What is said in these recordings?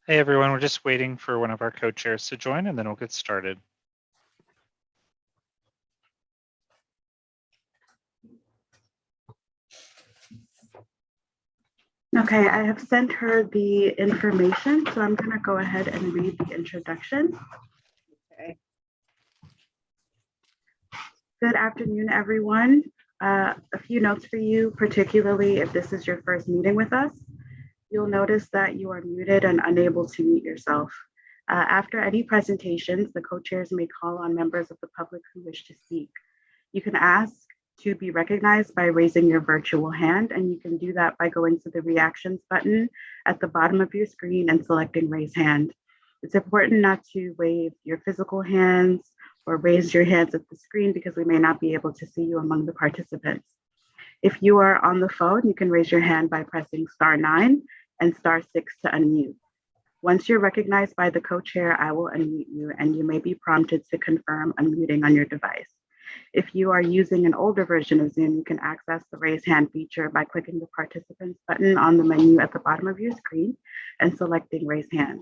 Hey everyone, we're just waiting for one of our co-chairs to join and then we'll get started. Okay, I have sent her the information, so I'm going to go ahead and read the introduction. Okay. Good afternoon, everyone. A few notes for you, particularly if this is your first meeting with us. You'll notice that you are muted and unable to mute yourself. After any presentations, the co-chairs may call on members of the public who wish to speak. You can ask to be recognized by raising your virtual hand, and you can do that by going to the reactions button at the bottom of your screen and selecting raise hand. It's important not to wave your physical hands or raise your hands at the screen because we may not be able to see you among the participants. If you are on the phone, you can raise your hand by pressing *9 and *6 to unmute. Once you're recognized by the co-chair, I will unmute you and you may be prompted to confirm unmuting on your device. If you are using an older version of Zoom, you can access the raise hand feature by clicking the participants button on the menu at the bottom of your screen and selecting raise hand.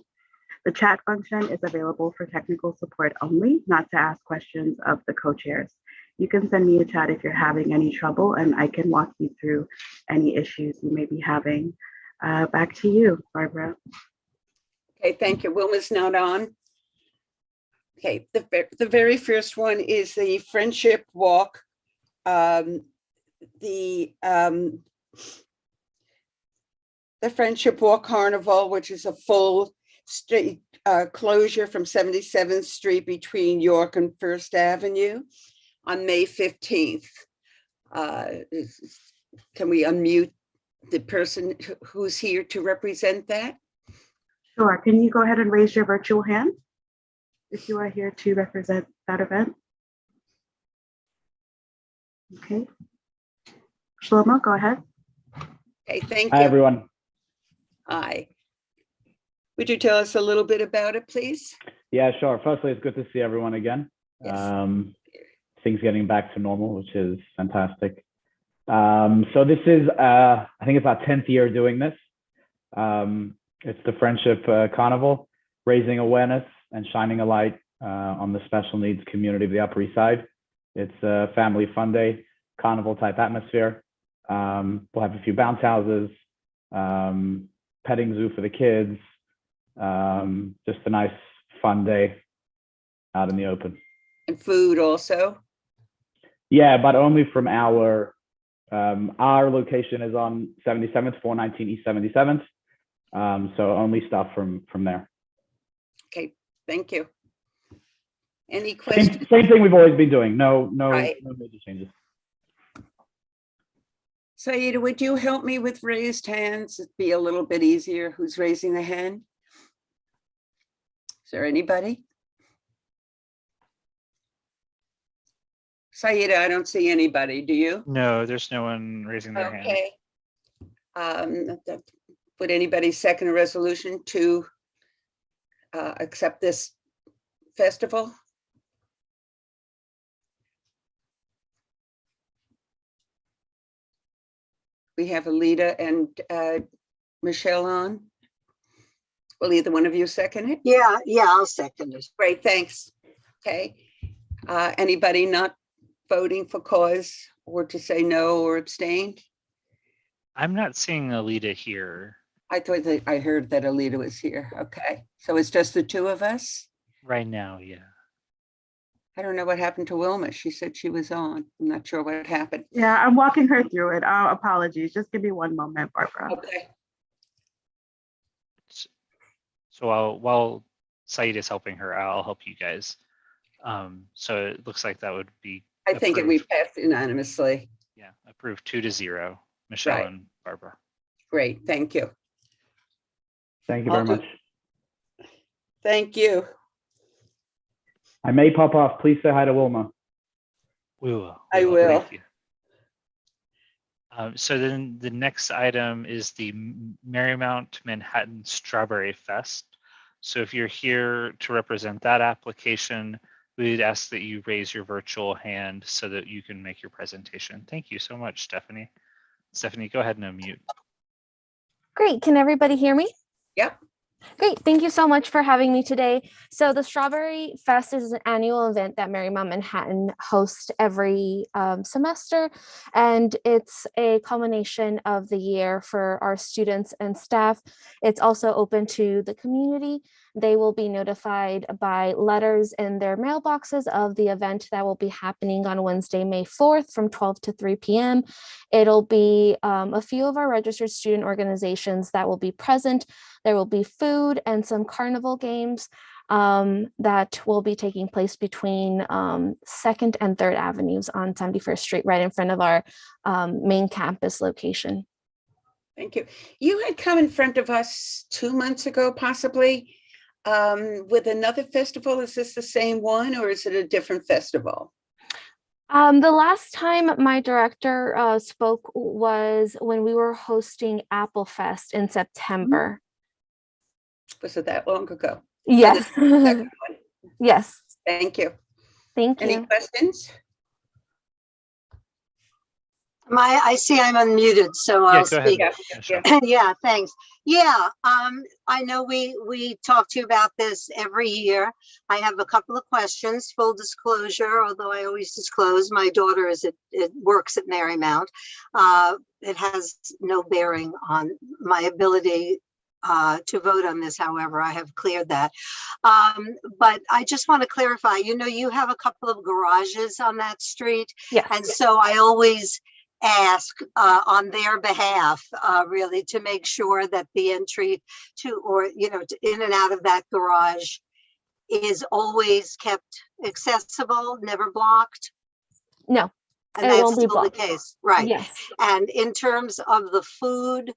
The chat function is available for technical support only, not to ask questions of the co-chairs. You can send me a chat if you're having any trouble and I can walk you through any issues you may be having. Back to you, Barbara. Okay, thank you. Wilma's not on. Okay, the very first one is the Friendship Walk. The Friendship Walk Carnival, which is a full street closure from 77th Street between York and First Avenue on May 15th. Can we unmute the person who's here to represent that? Sure, can you go ahead and raise your virtual hand if you are here to represent that event? Okay. Shlomo, go ahead. Okay, thank you. Hi, everyone. Hi. Would you tell us a little bit about it, please? Yeah, sure. Firstly, it's good to see everyone again. Yes. Things getting back to normal, which is fantastic. So this is, I think it's our 10th year doing this. It's the Friendship Carnival, raising awareness and shining a light on the special needs community of the Upper East Side. It's a family fun day, carnival type atmosphere. We'll have a few bounce houses, petting zoo for the kids, just a nice fun day out in the open. And food also? Yeah, but only from our location is on 77th, 419 East 77th. So only stuff from there. Okay, thank you. Any questions? Same thing we've always been doing. No Right. major changes. Saida, would you help me with raised hands? It'd be a little bit easier. Who's raising a hand? Is there anybody? Saida, I don't see anybody. Do you? No, there's no one raising their hand. Okay. Would anybody second a resolution to accept this festival? We have Alita and Michelle on. Will either one of you second it? Yeah, I'll second it. Great, thanks. Okay. Anybody not voting for cause or to say no or abstain? I'm not seeing Alita here I thought that I heard that Alita was here. Okay, so it's just the two of us? right now, yeah. I don't know what happened to Wilma. She said she was on. I'm not sure what happened. Yeah, I'm walking her through it. Apologies. Just give me one moment, Barbara. Okay. So while Said is helping her, I'll help you guys. So it looks like that would be I think we approved. passed unanimously. Yeah, approved 2-0, Michelle Right. and Barbara. Great, thank you. Thank you very much. Thank you. I may pop off. Please say hi to Wilma. We will. I will. Thank you. So then the next item is the Marymount Manhattan Strawberry Fest. So if you're here to represent that application, we'd ask that you raise your virtual hand so that you can make your presentation. Thank you so much, Stephanie. Stephanie, go ahead and unmute. Great. Can everybody hear me? Yep. Great. Thank you so much for having me today. So the Strawberry Fest is an annual event that Marymount Manhattan hosts every semester, and it's a culmination of the year for our students and staff. It's also open to the community. They will be notified by letters in their mailboxes of the event that will be happening on Wednesday, May 4th from 12 to 3 p.m. It'll be a few of our registered student organizations that will be present. There will be food and some carnival games that will be taking place between 2nd and 3rd Avenues on 71st Street, right in front of our main campus location. Thank you. You had come in front of us 2 months ago, possibly, with another festival. Is this the same one or is it a different festival? The last time my director spoke was when we were hosting Apple Fest in September. Was it that long ago? Yes. Second one. Yes. Thank you. Thank Any you. questions? I see I'm unmuted, so Yeah, I'll go ahead, speak. Michelle. Yeah, thanks. Yeah, I know we talk to you about this every year. I have a couple of questions. Full disclosure, although I always disclose, my daughter works at Marymount. It has no bearing on my ability to vote on this. However, I have cleared that. But I just want to clarify. You have a couple of garages on that street, Yes. and so I always ask on their behalf, really, to make sure that the entry to, or in and out of that garage is always kept accessible, never blocked. No. And It that's won't be still the blocked. case, right? Yes. And in terms of the food,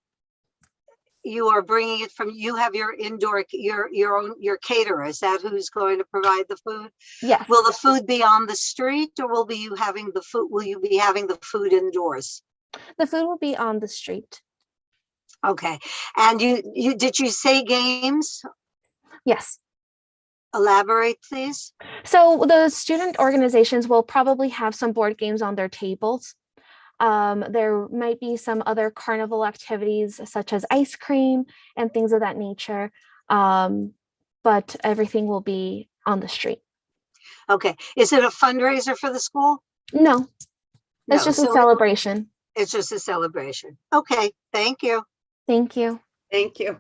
you are bringing it from, you have your indoor, your caterer. Is that who's going to provide the food? Yes. Will the food be on the street, or will you be having the food indoors? The food will be on the street. Okay. And did you say games? Yes. Elaborate, please. So the student organizations will probably have some board games on their tables. There might be some other carnival activities such as ice cream and things of that nature. But everything will be on the street. Okay. Is it a fundraiser for the school? No, it's No, just a so celebration. It's just a celebration. Okay. Thank you. Thank you. Thank you.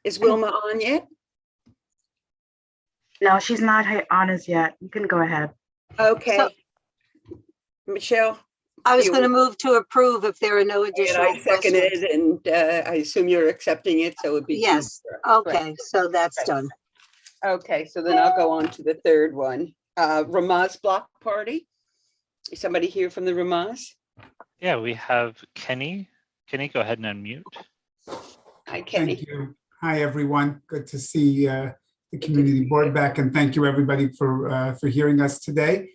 Is Wilma on yet? No, she's not on as yet. You can go ahead. Okay. So- Michelle? I was You- going to move to approve if there are no And additional I seconded, questions. and I assume you're accepting it, so it'd be. Yes. Okay. So that's done. Okay, so then I'll go on to the third one. Ramaz Block Party. Is somebody here from the Ramaz? Yeah, we have Kenny. Kenny, go ahead and unmute. Hi, Kenny. Thank you. Hi, everyone. Good to see the community board back, and thank you, everybody, for hearing us today.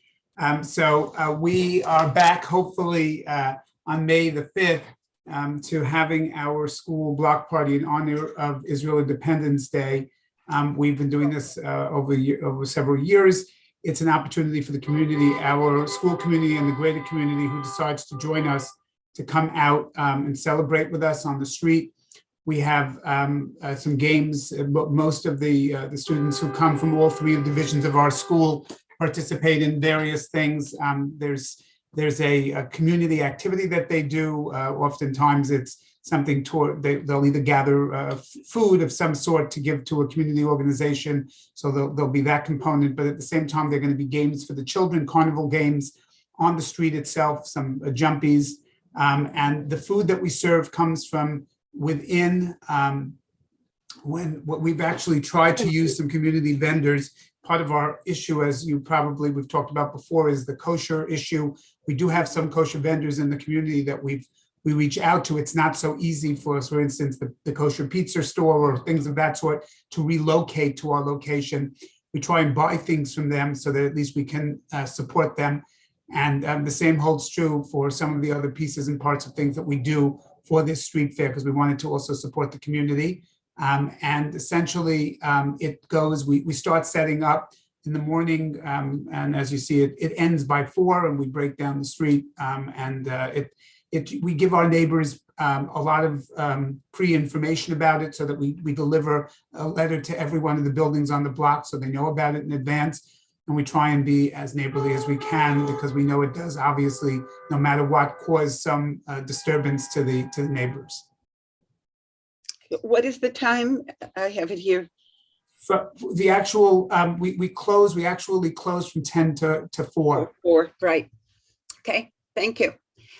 So we are back, hopefully, on May the 5th to having our school block party in honor of Israel Independence Day. We've been doing this over several years. It's an opportunity for the community, our school community and the greater community who decides to join us, to come out and celebrate with us on the street. We have some games. Most of the students who come from all three divisions of our school participate in various things. There's a community activity that they do. Oftentimes it's something they'll either gather food of some sort to give to a community organization. So there'll be that component, but at the same time, there are going to be games for the children, carnival games on the street itself, some jumpies. And the food that we serve comes from within. What we've actually tried to use some community vendors. Part of our issue, as we've talked about before, is the kosher issue. We do have some kosher vendors in the community that we reach out to. It's not so easy for us, for instance, the kosher pizza store or things of that sort to relocate to our location. We try and buy things from them so that at least we can support them. And the same holds true for some of the other pieces and parts of things that we do for this street fair, because we wanted to also support the community. And essentially it goes, we start setting up in the morning. And as you see, it ends by 4 and we break down the street. We give our neighbors a lot of pre-information about it so that we deliver a letter to every one of the buildings on the block so they know about it in advance. And we try and be as neighborly as we can because we know it does, obviously, no matter what, cause some disturbance to the neighbors. What is the time? I have it here. For the actual, we actually close from 10 to 4. 4, right. Okay, thank you.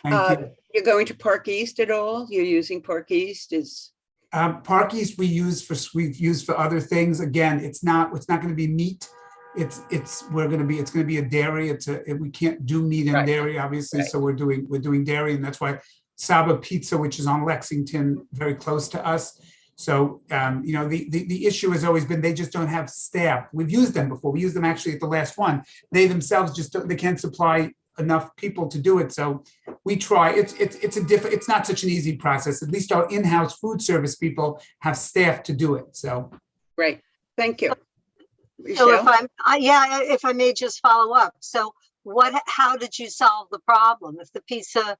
Thank you. You're going to Park East at all? You're using Park East is? Park East we've used for other things. Again, it's not going to be meat. It's going to be a dairy. We can't do meat and dairy, obviously. Right. So we're doing dairy, and that's why Saba Pizza, which is on Lexington, very close to us. So, the issue has always been they just don't have staff. We've used them before. We used them actually at the last one. They themselves they can't supply enough people to do it. So we try. It's not such an easy process. At least our in-house food service people have staff to do it. So. Great. Thank you. So Michelle? if I may just follow up. So how did you solve the problem? If the pizza,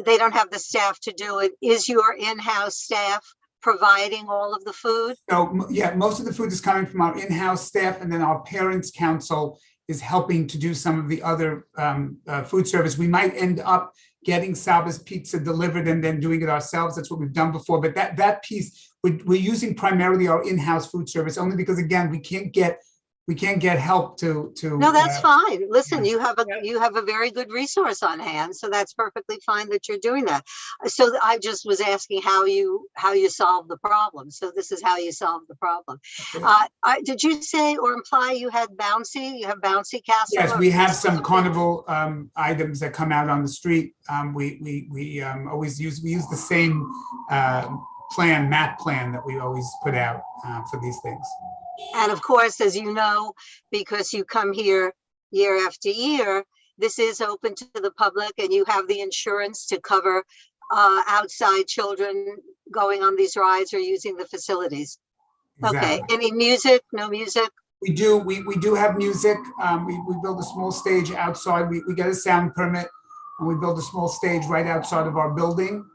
they don't have the staff to do it, is your in-house staff providing all of the food? So yeah, most of the food is coming from our in-house staff, and then our parents' council is helping to do some of the other food service. We might end up getting Saba's Pizza delivered and then doing it ourselves. That's what we've done before. But that piece, we're using primarily our in-house food service only because, again, we can't get help to. No, that's fine. Listen, you have a very good resource on hand, so that's perfectly fine that you're doing that. So I just was asking how you solve the problem. So this is how you solve the problem. Okay. Did you say or imply you have bouncy castle? Yes, we have some carnival items that come out on the street. We always use the same map plan that we always put out for these things. And of course, as you know, because you come here year after year, this is open to the public and you have the insurance to cover outside children going on these rides or using the facilities. Exactly. Okay, any music, no music? We do have music. We build a small stage outside. We get a sound permit and we build a small stage right outside of our building.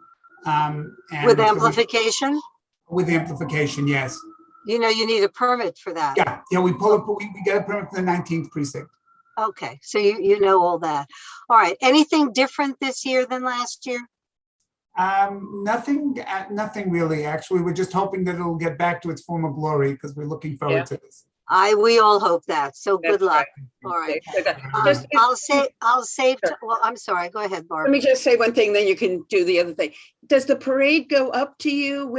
And with amplification? With amplification, yes. You know, you need a permit for that. Yeah, we get a permit for the 19th precinct. Okay, so you know all that. All right, anything different this year than last year? Nothing really, actually. We're just hoping that it'll get back to its former glory because we're looking forward to this. We all hope that. So good luck. Right. All right. Just- Well, I'm sorry. Go ahead, Barbara. Let me just say one thing, then you can do the other thing. Does the parade go up to you?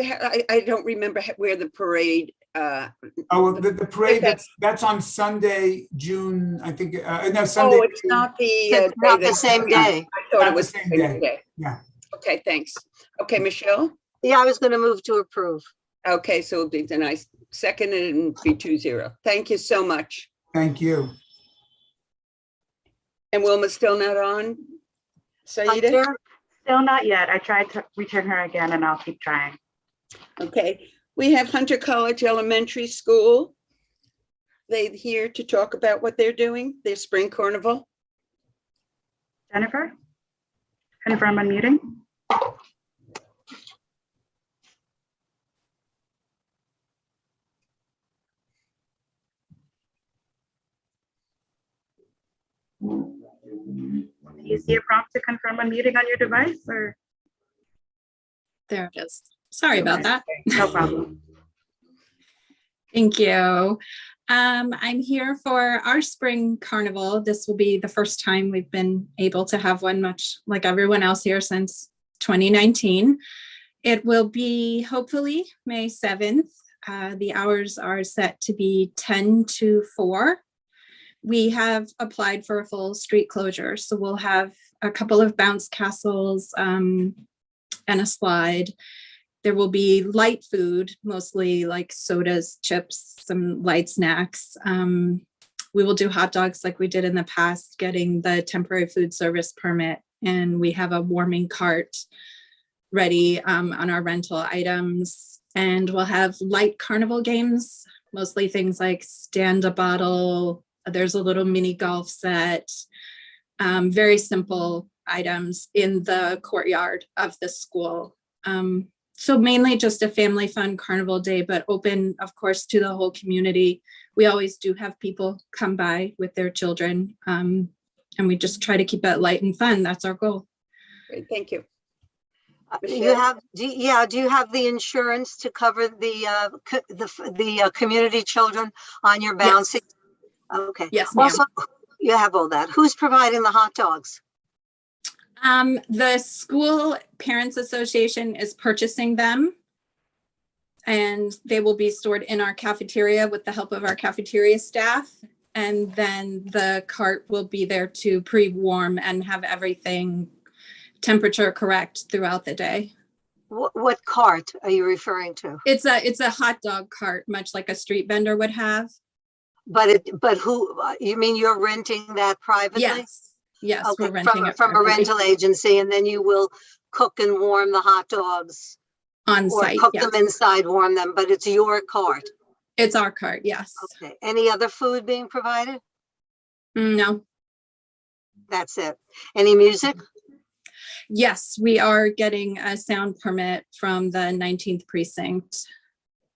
I don't remember where the parade. The parade that's on Sunday, June. I think. No, Sunday. Oh, it's not the. Not the same day. I thought it was the same day. Yeah. Okay, thanks. Okay, Michelle. Yeah, I was going to move to approve. Okay, so it'll be the nice second and be 2-0. Thank you so much. Thank you. And Wilma's still not on? Saida? Hunter, still not yet. I tried to return her again and I'll keep trying. Okay, we have Hunter College Elementary School. They're here to talk about what they're doing, their spring carnival. Jennifer, confirm unmuting. Do you see a prompt to confirm unmuting on your device or? There it is. Sorry about that. No problem. Thank you. I'm here for our spring carnival. This will be the first time we've been able to have one, much like everyone else here, since 2019. It will be hopefully May 7th. The hours are set to be 10 to 4. We have applied for a full street closure, so we'll have a couple of bounce castles and a slide. There will be light food, mostly like sodas, chips, some light snacks. We will do hot dogs like we did in the past, getting the temporary food service permit. And we have a warming cart ready on our rental items. And we'll have light carnival games, mostly things like stand a bottle, There's a little mini golf set, very simple items in the courtyard of the school. So mainly just a family fun carnival day, but open, of course, to the whole community. We always do have people come by with their children, and we just try to keep it light and fun. That's our goal. Great, thank you. Do you have the insurance to cover the community children on your bouncing? Yes. Okay. Yes, ma'am. Also, you have all that. Who's providing the hot dogs? The school parents association is purchasing them, and they will be stored in our cafeteria with the help of our cafeteria staff. And then the cart will be there to pre-warm and have everything temperature correct throughout the day. What cart are you referring to? It's a hot dog cart, much like a street vendor would have. But who, you mean you're renting that privately? Yes, Okay, we're renting it from a privately. rental agency, and then you will cook and warm the hot dogs On or site. cook Yes. them inside, warm them, but it's your cart. It's our cart. Yes. Okay. Any other food being provided? No. That's it. Any music? Yes, we are getting a sound permit from the 19th precinct.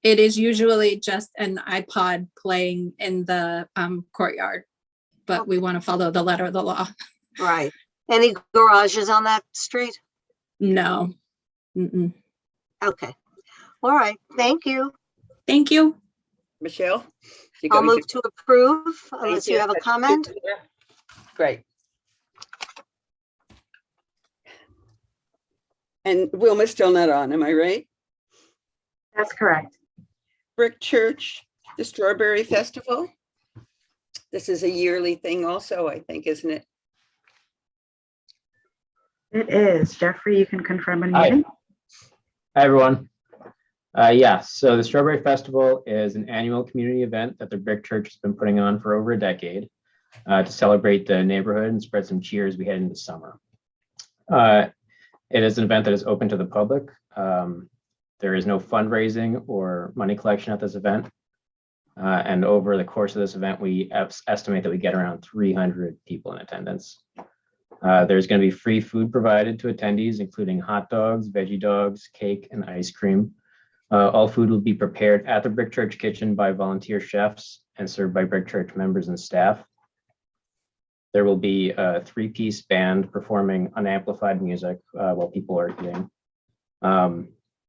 It is usually just an iPod playing in the courtyard, but we want to follow the letter of the law. Right. Any garages on that street? No. Mm-mm. Okay. All right. Thank you. Thank you. Michelle? I'll move to approve unless you have a comment. Great. And Wilma's still not on, am I right? That's correct. Brick Church, the Strawberry Festival. This is a yearly thing also, I think, isn't it? It is. Jeffrey, you can confirm a Hi. meeting? Hi, everyone. Yeah, so the Strawberry Festival is an annual community event that the Brick Church has been putting on for over a decade to celebrate the neighborhood and spread some cheer as we head into summer. It is an event that is open to the public. There is no fundraising or money collection at this event. And over the course of this event, we estimate that we get around 300 people in attendance. There's going to be free food provided to attendees, including hot dogs, veggie dogs, cake, and ice cream. All food will be prepared at the Brick Church kitchen by volunteer chefs and served by Brick Church members and staff. There will be a 3-piece band performing unamplified music while people are eating.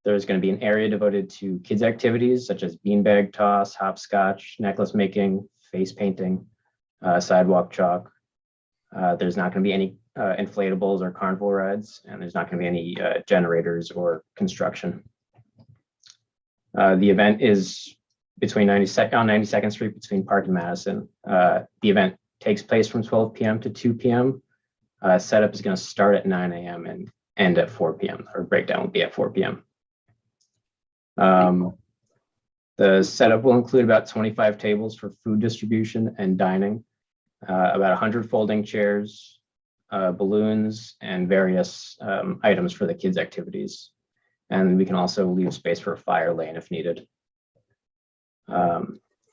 There's going to be an area devoted to kids' activities such as beanbag toss, hopscotch, necklace making, face painting, sidewalk chalk. There's not going to be any inflatables or carnival rides, and there's not going to be any generators or construction. The event is between on 92nd Street between Park and Madison. The event takes place from 12 p.m. to 2 p.m. Setup is going to start at 9 a.m. and end at 4 p.m. Or breakdown will be at 4 p.m. The setup will include about 25 tables for food distribution and dining, about 100 folding chairs, balloons, and various items for the kids' activities. And we can also leave space for a fire lane if needed. For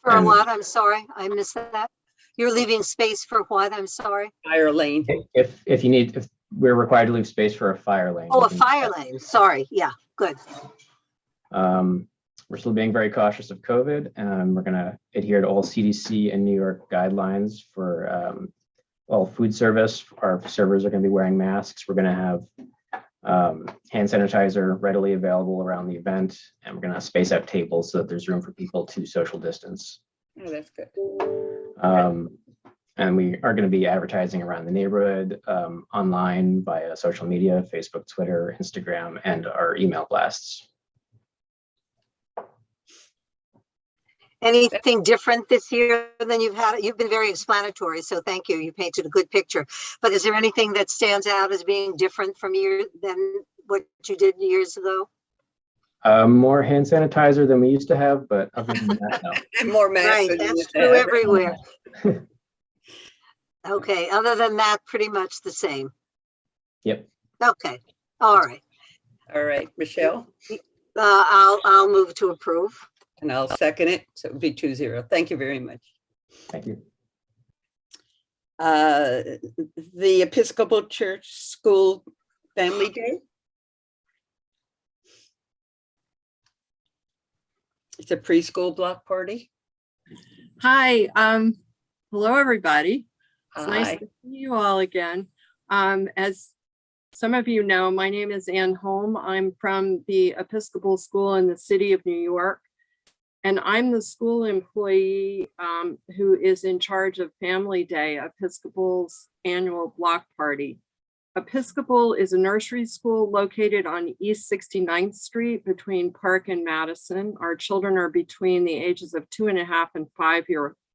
what? I'm sorry. I missed that. You're leaving space for what? I'm sorry. Fire lane. If you need, if we're required to leave space for a fire lane. Oh, a fire lane. Sorry. Yeah, good. We're still being very cautious of COVID, and we're going to adhere to all CDC and New York guidelines for all food service. Our servers are going to be wearing masks. We're going to have hand sanitizer readily available around the event, and we're going to space out tables so that there's room for people to social distance. Oh, that's good. And we are going to be advertising around the neighborhood, online via social media, Facebook, Twitter, Instagram, and our email blasts. Anything different this year than you've had? You've been very explanatory, so thank you. You painted a good picture. But is there anything that stands out as being different from than what you did years ago? More hand sanitizer than we used to have, but other than that, no. And more masks. Right, that's true everywhere. Okay, other than that, pretty much the same. Yep. Okay, all right. All right, Michelle, I'll move to approve. and I'll second it. So it would be 2-0. Thank you very much. Thank you. the Episcopal Church School Family Day. It's a preschool block party. Hi, hello, everybody. It's nice Hi. to see you all again. As some of you know, my name is Ann Holm. I'm from the Episcopal School in the city of New York, and I'm the school employee who is in charge of Family Day, Episcopal's annual block party. Episcopal is a nursery school located on East 69th Street between Park and Madison. Our children are between the ages of 2.5 and 5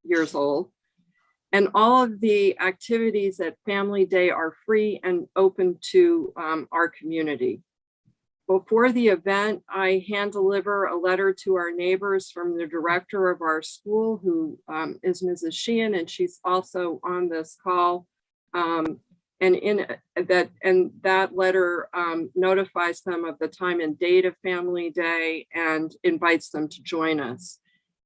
years old. And all of the activities at Family Day are free and open to our community. Before the event, I hand deliver a letter to our neighbors from the director of our school, who is Mrs. Sheehan, and she's also on this call. And that letter notifies them of the time and date of Family Day and invites them to join us.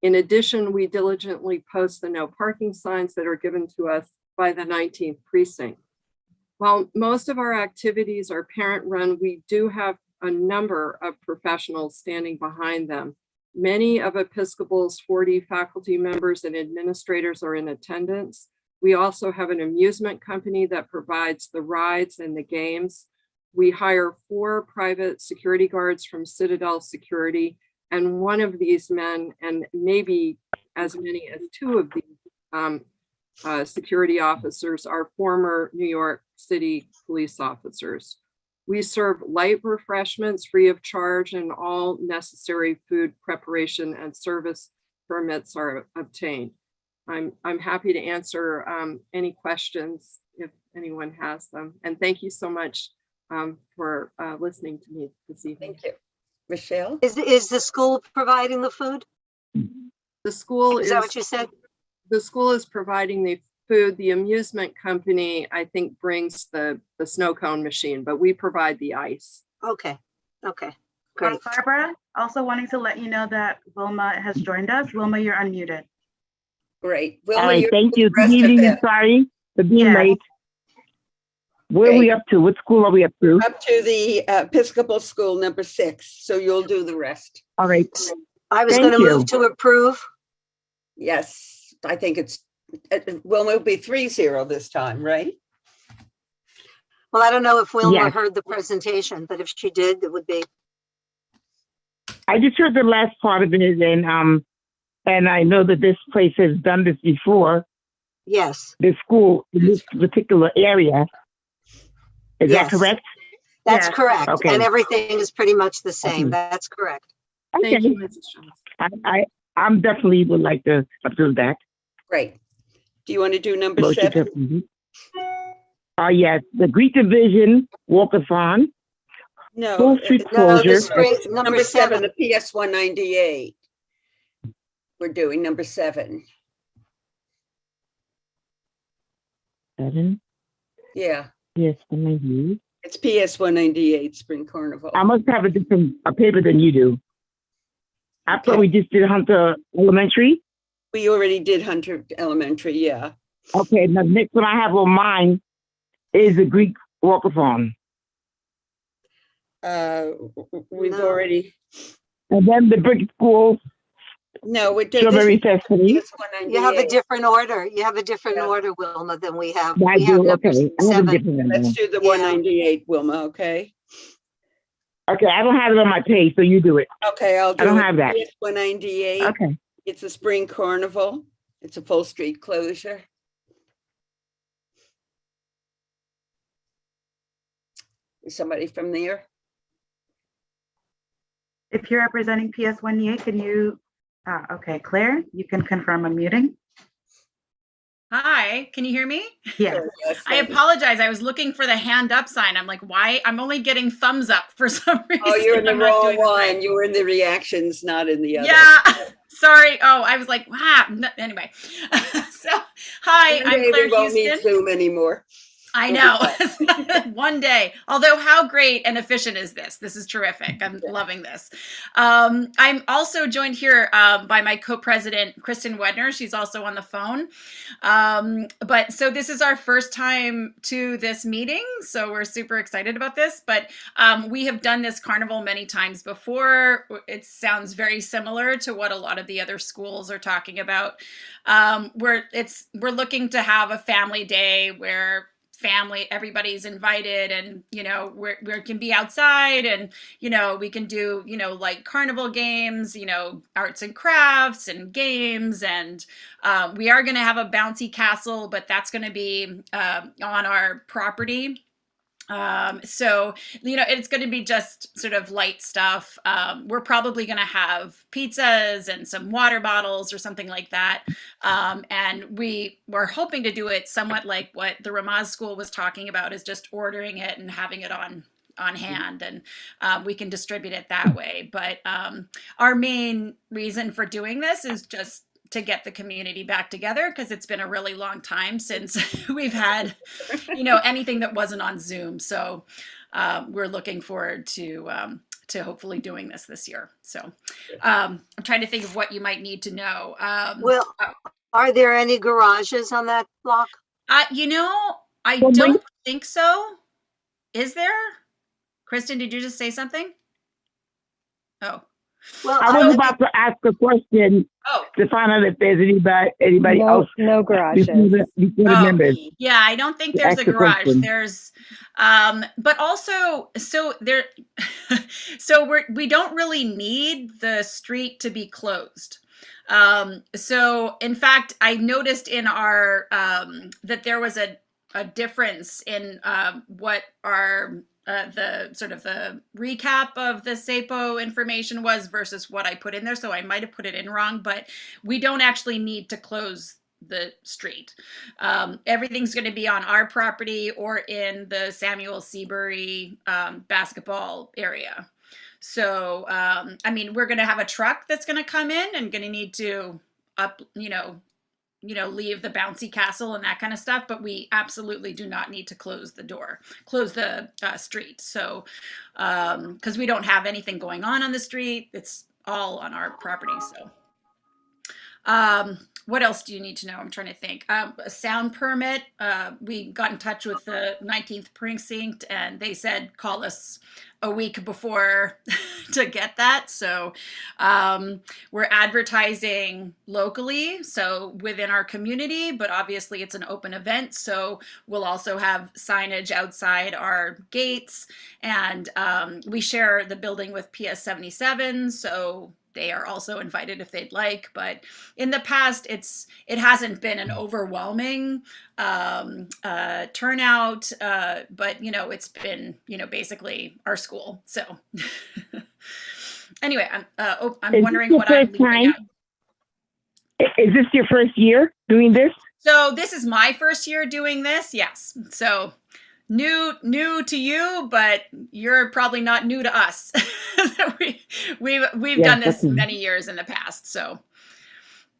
In addition, we diligently post the no parking signs that are given to us by the 19th precinct. While most of our activities are parent run, we do have a number of professionals standing behind them. Many of Episcopal's 40 faculty members and administrators are in attendance. We also have an amusement company that provides the rides and the games. We hire 4 private security guards from Citadel Security, and one of these men, and maybe as many as 2 of these security officers, are former New York City police officers. We serve light refreshments free of charge, and all necessary food preparation and service permits are obtained. I'm happy to answer any questions if anyone has them. And thank you so much for listening to me this evening. Thank you. Michelle? Is the school providing the food? The school Is that what you said? The school is providing the food. The amusement company, I think, brings the snow cone machine, but we provide the ice. Okay, great. Barbara, also wanting to let you know that Wilma has joined us. Wilma, you're unmuted. Great. All Wilma, right, you're thank you. the Good rest of evening, it. sorry for being Yeah. late. Where are we up to? What school are we up to? Up to the Episcopal School number 6, so you'll do the rest. All right, I was Thank going to you. move to approve. Yes, I think it's, Wilma will be 3-0 this time, right? Well, I don't know if Wilma Yes. heard the presentation, but if she did, it would be. I just heard the last part of it, and I know that this place has done this before, Yes, the school in this particular area. Is Yes. that correct? that's Yes. correct. Okay. And everything is pretty much the same. Okay. That's correct. Thank Okay, you, Mrs. Jones. I'm definitely would like to approve that. Great. Do you want to do number Motion to 7? approve. Yes, the Greek Division walkathon, No. Full Street No, closure. this great, Number 7, the PS 198. We're doing number 7. 7. Yeah, Yes, maybe. it's PS 198 Spring Carnival. I must have a paper than you do. I thought we just did Hunter Elementary. We already did Hunter Elementary, yeah. Okay, the next one I have on mine is the Greek walkathon. We've No. already, And then the brick school no, we're doing strawberry festival. PS You have a 198. different order. You have a different Yeah. order, Wilma, than we have. I We have do, number okay. I have a 7. different one. Let's do the Yeah. 198, Wilma, okay? Okay, I don't have it on my page, so you do it. Okay, I'll do I don't it. have that. PS 198. Okay. It's a spring carnival. It's a full street closure. Is somebody from there? If you're representing PS 198, can you, okay, Claire, you can confirm unmuting. Hi, can you hear me? Yes. Yes, I apologize. I was looking for the hand up sign. I'm like, why? I'm only getting thumbs up for some reason. Oh, you're in the I'm not wrong doing this right. one. You were in the reactions, not in the other. Yeah, sorry. Oh, I was like, wow. Anyway, so hi, One I'm day Claire we won't need Houston. Zoom anymore. I know. One day. Although, how great and efficient is this? This is terrific. I'm loving this. I'm also joined here by my co-president, Kristen Wedner. She's also on the phone. But so this is our first time to this meeting, so we're super excited about this. But we have done this carnival many times before. It sounds very similar to what a lot of the other schools are talking about. We're looking to have a family day where everybody's invited, and we can be outside, and we can do like carnival games, arts and crafts and games, and we are going to have a bouncy castle, but that's going to be on our property. So it's going to be just sort of light stuff. We're probably going to have pizzas and some water bottles or something like that. And we were hoping to do it somewhat like what the Ramaz school was talking about, is just ordering it and having it on hand, and we can distribute it that way. But our main reason for doing this is just to get the community back together, because it's been a really long time since we've had, anything that wasn't on Zoom. So we're looking forward to hopefully doing this year. So I'm trying to think of what you might need to know. Well, are there any garages on that block? I don't think so. Is there? Kristen, did you just say something? Oh. Well, I was about to ask a question to find out if there's anybody else. No garages. Yeah, I don't think there's a garage. There's, but also, so there, we don't really need the street to be closed. So in fact, I noticed in our, that there was a difference in what our the sort of the recap of the SAPO information was versus what I put in there. So I might have put it in wrong, but we don't actually need to close the street. Everything's going to be on our property or in the Samuel Seabury basketball area. So, we're going to have a truck that's going to come in and going to need to leave the bouncy castle and that kind of stuff, but we absolutely do not need to close the street. So, because we don't have anything going on the street, it's all on our property. So, what else do you need to know? I'm trying to think. A sound permit. We got in touch with the 19th precinct, and they said call us a week before to get that. So we're advertising locally, so within our community, but obviously it's an open event. So we'll also have signage outside our gates, and we share the building with PS 77. So they are also invited if they'd like, but in the past, it hasn't been an overwhelming turnout, but it's been basically our school. So anyway, I'm wondering what I'm leaving out. Is this your first year doing this? So this is my first year doing this. Yes. So new to you, but you're probably not new to us. We've done this many years in the past. So,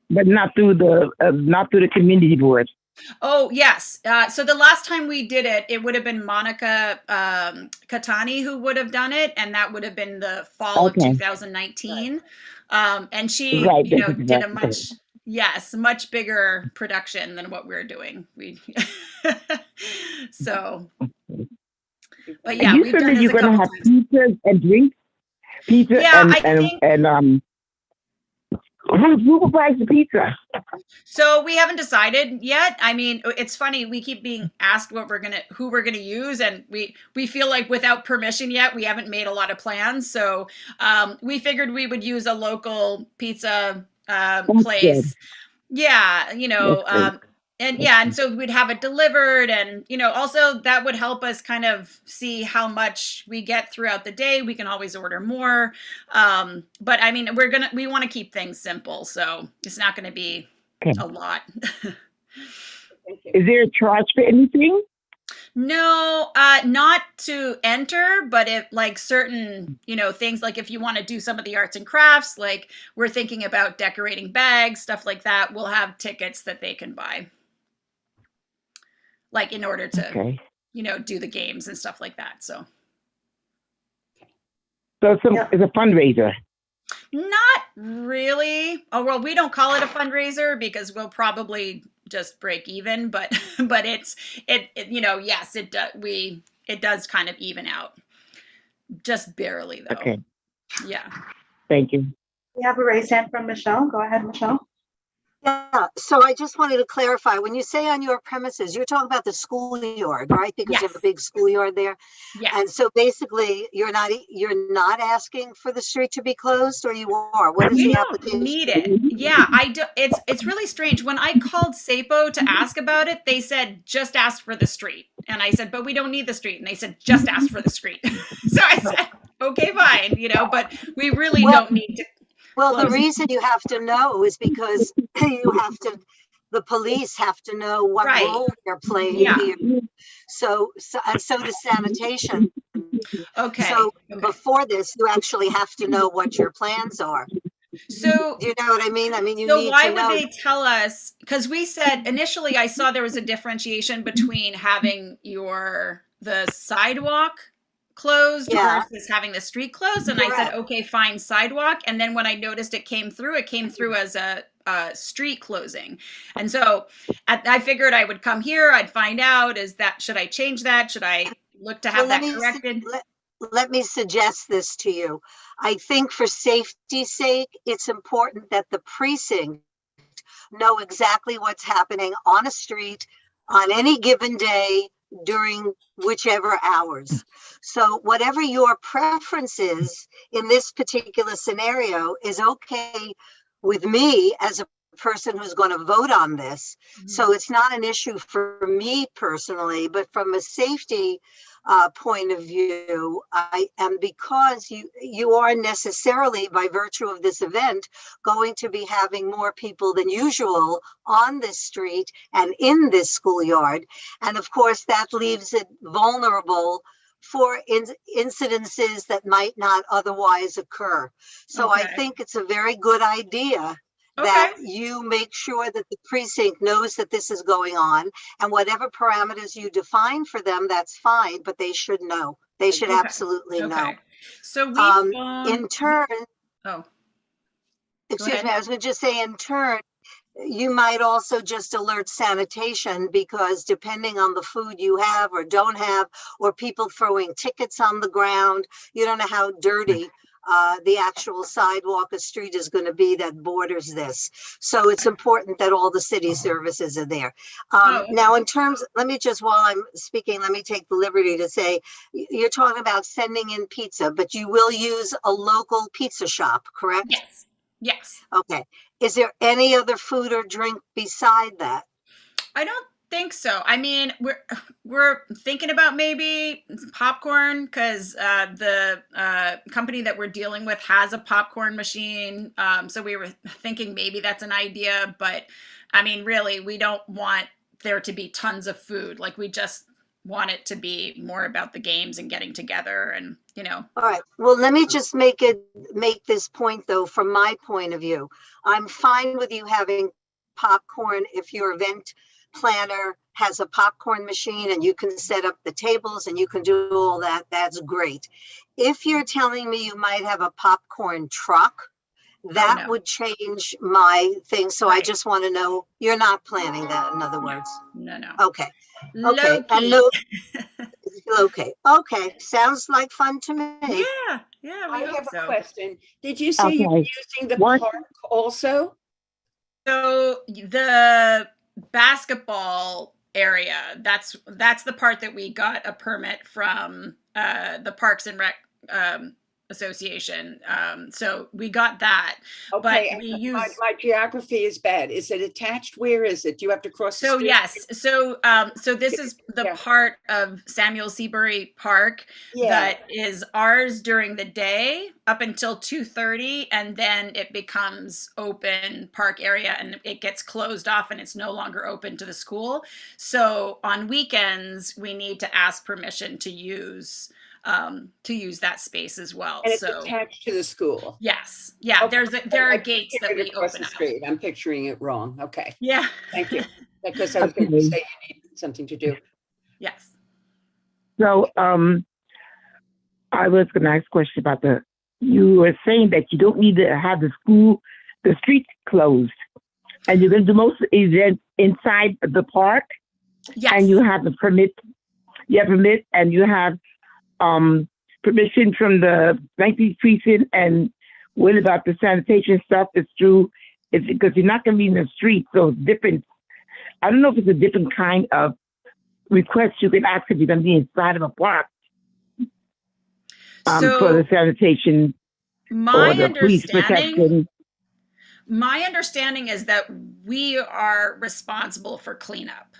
but not through the community board. Oh yes. So the last time we did it, it would have been Monica Katani who would have done it, and that would have been the fall of 2019. And she, did a much bigger production than what we're doing. So, but yeah, you said that you're going to have pizzas and drinks. Pizza and who provides the pizza? So we haven't decided yet. It's funny. We keep being asked who we're gonna use, and we feel like without permission yet, we haven't made a lot of plans. So we figured we would use a local pizza place. Yeah, and so we'd have it delivered, and also that would help us kind of see how much we get throughout the day. We can always order more, but we want to keep things simple, so it's not going to be a lot. Is there a charge for anything? No, not to enter, but if like certain, things, like if you want to do some of the arts and crafts, like we're thinking about decorating bags, stuff like that, we'll have tickets that they can buy. like in order to, Okay. do the games and stuff like that. So It's a fundraiser. not really. Oh, well, we don't call it a fundraiser because we'll probably just break even, but yes, it does kind of even out. Just barely though. Okay. Yeah. Thank you. We have a raised hand from Michelle. Go ahead, Michelle. Yeah, so I just wanted to clarify, when you say on your premises, you're talking about the schoolyard, right? Because you have a big schoolyard there. Yes. And so basically you're not asking for the street to be closed, or you are? What is We the don't application? need it. Yeah, I do. It's really strange. When I called SAPO to ask about it, they said just ask for the street, and I said, but we don't need the street, and they said just ask for the street. So I said, okay, fine, but we really don't need to. Well, the reason you have to know is because the police have to know what role they're playing here. So does sanitation. Okay. So before this, you actually have to know what your plans are. So do you know what I mean? I mean, you so need why to would know. they tell us? Because we said initially, I saw there was a differentiation between having the sidewalk closed versus having the street closed, and I said, okay, fine, sidewalk. And then when I noticed it came through as a street closing. And so I figured I would come here, I'd find out, should I change that? Should I look to have that corrected? Let me suggest this to you. I think for safety's sake, it's important that the precinct know exactly what's happening on a street on any given day during whichever hours. So whatever your preference is in this particular scenario is okay with me as a person who's going to vote on this. Mm-hmm. So it's not an issue for me personally, but from a safety point of view, because you are necessarily, by virtue of this event, going to be having more people than usual on this street and in this schoolyard. And of course, that leaves it vulnerable for incidences that might not otherwise occur. So I think it's a very good idea that you make sure that the precinct knows that this is going on, and whatever parameters you define for them, that's fine, but they should know. They should absolutely know. So in turn, excuse me, I was going to just say, in turn, you might also just alert sanitation, because depending on the food you have or don't have, or people throwing tickets on the ground, you don't know how dirty the actual sidewalk or street is going to be that borders this. So it's important that all the city services are there. Now, in terms, while I'm speaking, let me take the liberty to say, you're talking about sending in pizza, but you will use a local pizza shop, correct? Yes. Yes. Okay. Is there any other food or drink beside that? I don't think so. I mean, we're thinking about maybe popcorn, because the company that we're dealing with has a popcorn machine. So we were thinking maybe that's an idea, but I mean, really, we don't want there to be tons of food. Like, we just want it to be more about the games and getting together, and All right. Well, let me just make this point though, from my point of view. I'm fine with you having popcorn if your event planner has a popcorn machine and you can set up the tables and you can do all that. That's great. If you're telling me you might have a popcorn truck, that would change my thing. So I just want to know you're not planning that, in other words. No. Okay. Okay. Okay. Sounds like fun to me. Yeah. I have a question. Did you say you're using the park also? So the basketball area, that's the part that we got a permit from the Parks and Rec Association. So we got that. Okay, but we use my geography is bad. Is it attached? Where is it? Do you have to cross the street? Yes. So this is the part of Samuel Seabury Park that is ours during the day up until 2:30, and then it becomes open park area and it gets closed off and it's no longer open to the school. So on weekends we need to ask permission to use that space as well. And it's attached to the school. Yes. Yeah. Okay. There are gates that we open up. I'm picturing it wrong. Okay. Yeah. Thank you. Because I was going to say you need something to do. Yes. So, I was going to ask a question about you were saying that you don't need to have the streets closed, and you're going to do most events inside the park. Yes. And you have the permit. You have permit, and you have permission from the 19th precinct. And what about the sanitation stuff? It's true. It's because you're not going to be in the street, so it's different. I don't know if it's a different kind of request you can ask if you're going to be inside of a park. For the sanitation or the police protection. My understanding is that we are responsible for cleanup.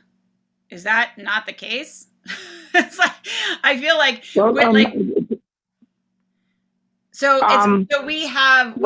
Is that not the case? It's like, I feel like, Well, so we have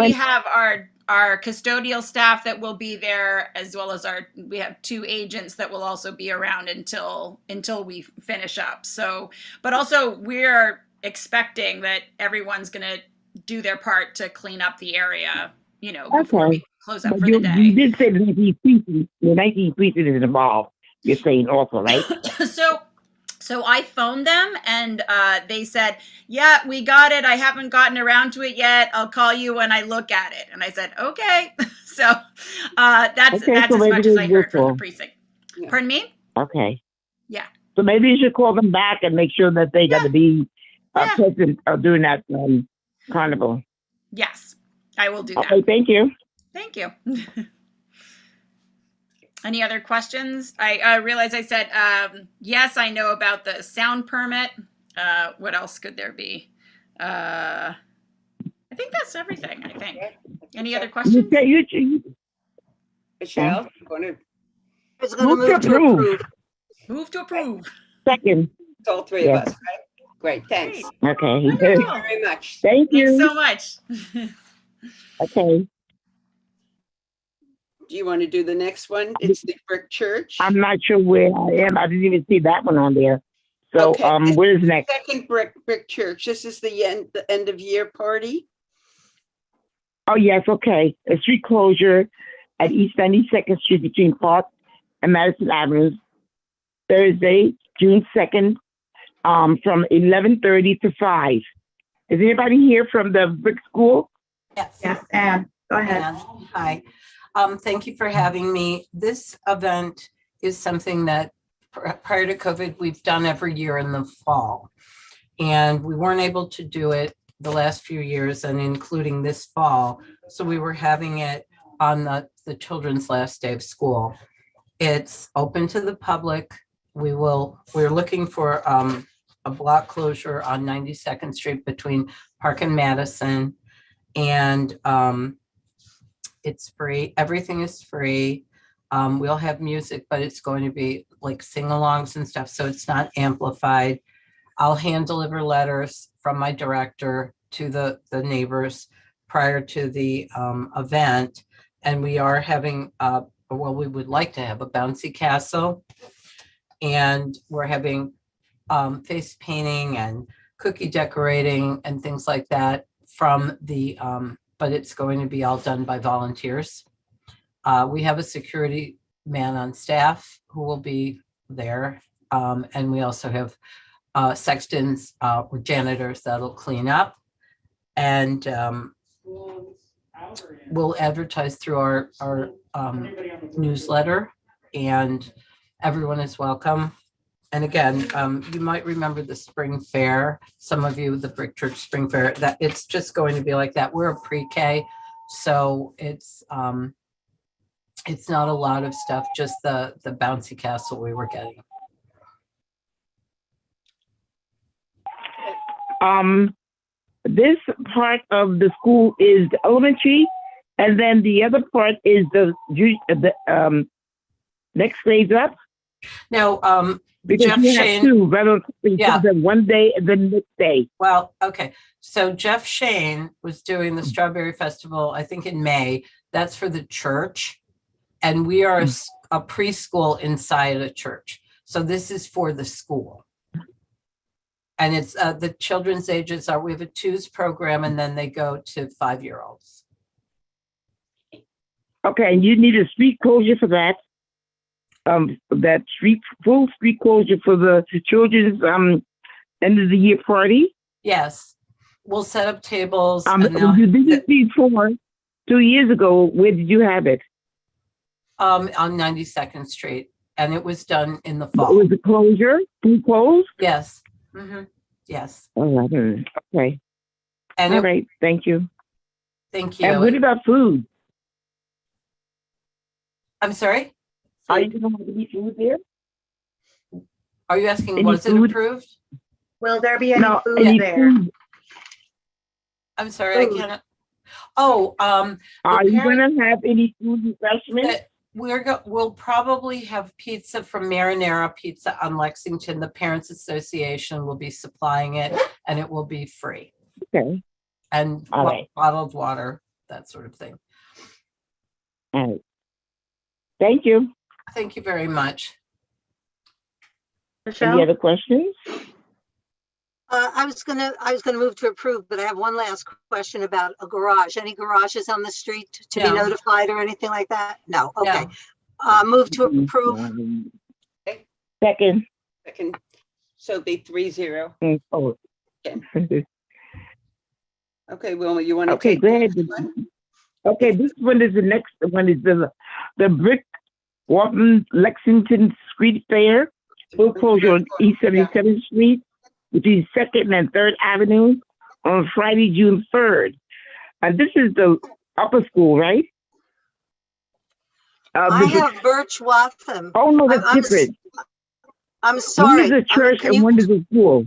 our custodial staff that will be there, as well as we have 2 agents that will also be around until we finish up. So, but also we're expecting that everyone's going to do their part to clean up the area, before we close up for the day. You did say the 19th precinct is involved. You're saying also, right? So I phoned them and they said, yeah, we got it. I haven't gotten around to it yet. I'll call you when I look at it. And I said, okay. So that's so as much as I heard from the precinct. Yeah. Pardon me? Okay. Yeah. So maybe you should call them back and make sure that they got to be present during that carnival. Yes, I will do that. Okay, thank you. Thank you. Any other questions? I realize I said, yes, I know about the sound permit. What else could there be? I think that's everything, I think. Any other questions? Michelle, you want to? It's going to move to approve. Move to approve. Second. It's all 3 of us, right? Great, thanks. Okay. Thank you very much. Thank you. Thanks so much. Okay. Do you want to do the next one? It's the brick church. I'm not sure where I am. I didn't even see that one on there. So, Okay, where's next? Second brick church. This is the end of year party. Oh, yes, okay. A street closure at East 92nd Street between Park and Madison Avenues, Thursday, June 2nd, from 11:30 to 5. Is anybody here from the brick school? Yes. Yes, Anne, go ahead. And, hi. Thank you for having me. This event is something that prior to COVID, we've done every year in the fall. And we weren't able to do it the last few years and including this fall. So we were having it on the children's last day of school. It's open to the public. We're looking for a block closure on 92nd Street between Park and Madison. And it's free. Everything is free. We'll have music, but it's going to be like sing-alongs and stuff, so it's not amplified. I'll hand deliver letters from my director to the neighbors prior to the event. And we are having, we would like to have a bouncy castle. And we're having face painting and cookie decorating and things like that from the, but it's going to be all done by volunteers. We have a security man on staff who will be there. And we also have sextons or janitors that'll clean up. And we'll advertise through our newsletter, and everyone is welcome. And again, you might remember the spring fair. Some of you, the Brick Church Spring Fair, that it's just going to be like that. We're a pre-K, so it's not a lot of stuff, just the bouncy castle we were getting. This part of the school is the elementary, and then the other part is the next grades up. No, because Jeff you Shane, have two, right? yeah. One day and the next day. Well, okay. So Jeff Shane was doing the Strawberry Festival, I think in May. That's for the church. And we are a preschool inside a church. So this is for the school. And it's the children's ages are, we have a 2s program, and then they go to 5-year-olds. Okay, and you need a street closure for that? that full street closure for the children's end of the year party? Yes, we'll set up tables. You did this before 2 years ago. Where did you have it? On 92nd Street, and it was done in the It fall. was a closure? Full closed? Yes. Yes. Oh, okay. And all right. Thank you. Thank you. And what about food? I'm sorry? Are you going to have any food there? Are you asking, Any was it food? approved? Will there be any food any there? food. I'm sorry, I cannot. Oh, Are you going to have any food refreshments? We'll probably have pizza from Marinara Pizza on Lexington. The Parents Association will be supplying it, and it will be free. Okay. And All right. bottled water, that sort of thing. All right. Thank you. Thank you very much. Any other questions? I was gonna move to approve, but I have one last question about a garage. Any garages on the street to be No. notified or anything like that? No, okay. No. Move to approve. Second. Second. So it'll be 3-0. Oh. Okay. Okay, Wilma, you want to Okay, take go ahead. this one? Okay, this one is the next one is the Brick Walton Lexington Street Fair, full closure on East 77th Street between 2nd and 3rd Avenue on Friday, June 3rd. And this is the upper school, right? I have Birch Waltham. Oh no, that's different. I'm sorry. One is a church and one is a school.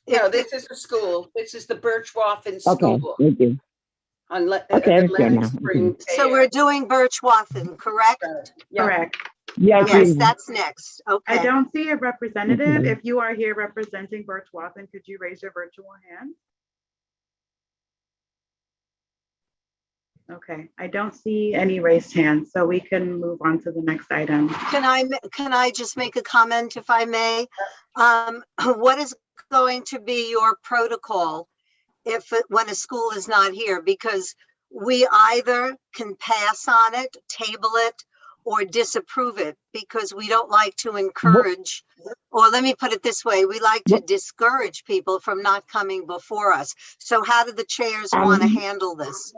No, this is the school. This is the Birchwaffen School. Okay, thank you. On Okay, I understand now. Spring So we're doing Birch Wathen, correct? Correct. Yes, Yes, that's next. Okay. I don't see a representative. Mhm. If you are here representing Birch Wathen, could you raise your virtual hand? Okay, I don't see any raised hands, so we can move on to the next item. Can I just make a comment if I may? What is going to be your protocol when a school is not here? Because we either can pass on it, table it, or disapprove it, because we don't like to encourage, or let me put it this way, we like to discourage people from not coming before us. So how do the chairs want to handle this?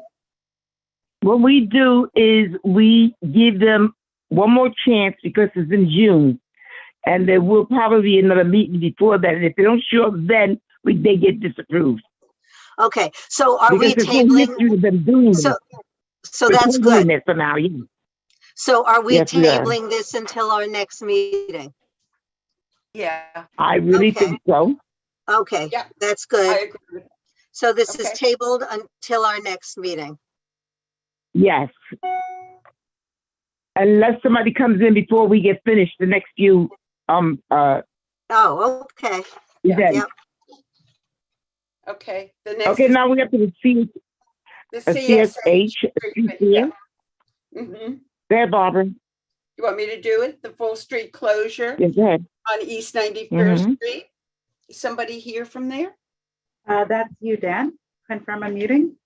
What we do is we give them one more chance because it's in June. And there will probably be another meeting before that. And if they don't show up then, they get disapproved. Okay, so are we Because there's no history of them doing this. So that's good. It for now, yeah. So are we Yes, we are. tabling this until our next meeting? Yeah. I really Okay. think so. Okay, Yeah. that's I good. agree. So this is Okay. tabled until our next meeting. Yes. Unless somebody comes in before we get finished the next few Oh, okay. events. Yep. Okay. The next Okay, is now we have to see the a CSH. Yeah. Mm-hmm. There, Barbara. You want me to do it? The full street closure Yes, go ahead. on East 91st Mhm. Street? Is somebody here from there? That's you, Dan. Confirm a meeting.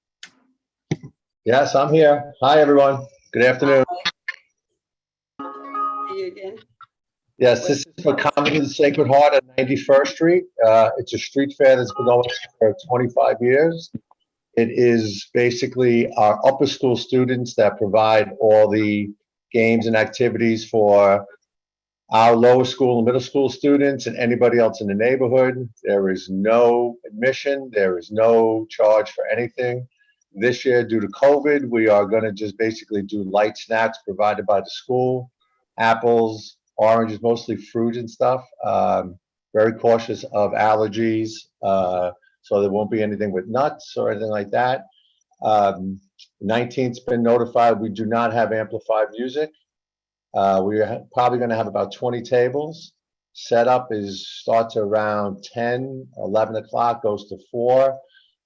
Yes, I'm here. Hi, everyone. Good afternoon. See you again. Yes, this is for Carnival of the Sacred Heart at 91st Street. It's a street fair that's been going for 25 years. It is basically our upper school students that provide all the games and activities for our lower school and middle school students and anybody else in the neighborhood. There is no admission. There is no charge for anything. This year, due to COVID, we are going to just basically do light snacks provided by the school, apples, oranges, mostly fruit and stuff. Very cautious of allergies, so there won't be anything with nuts or anything like that. 19th's been notified. We do not have amplified music. We're probably going to have about 20 tables. Setup starts around 10, 11 o'clock, goes to 4.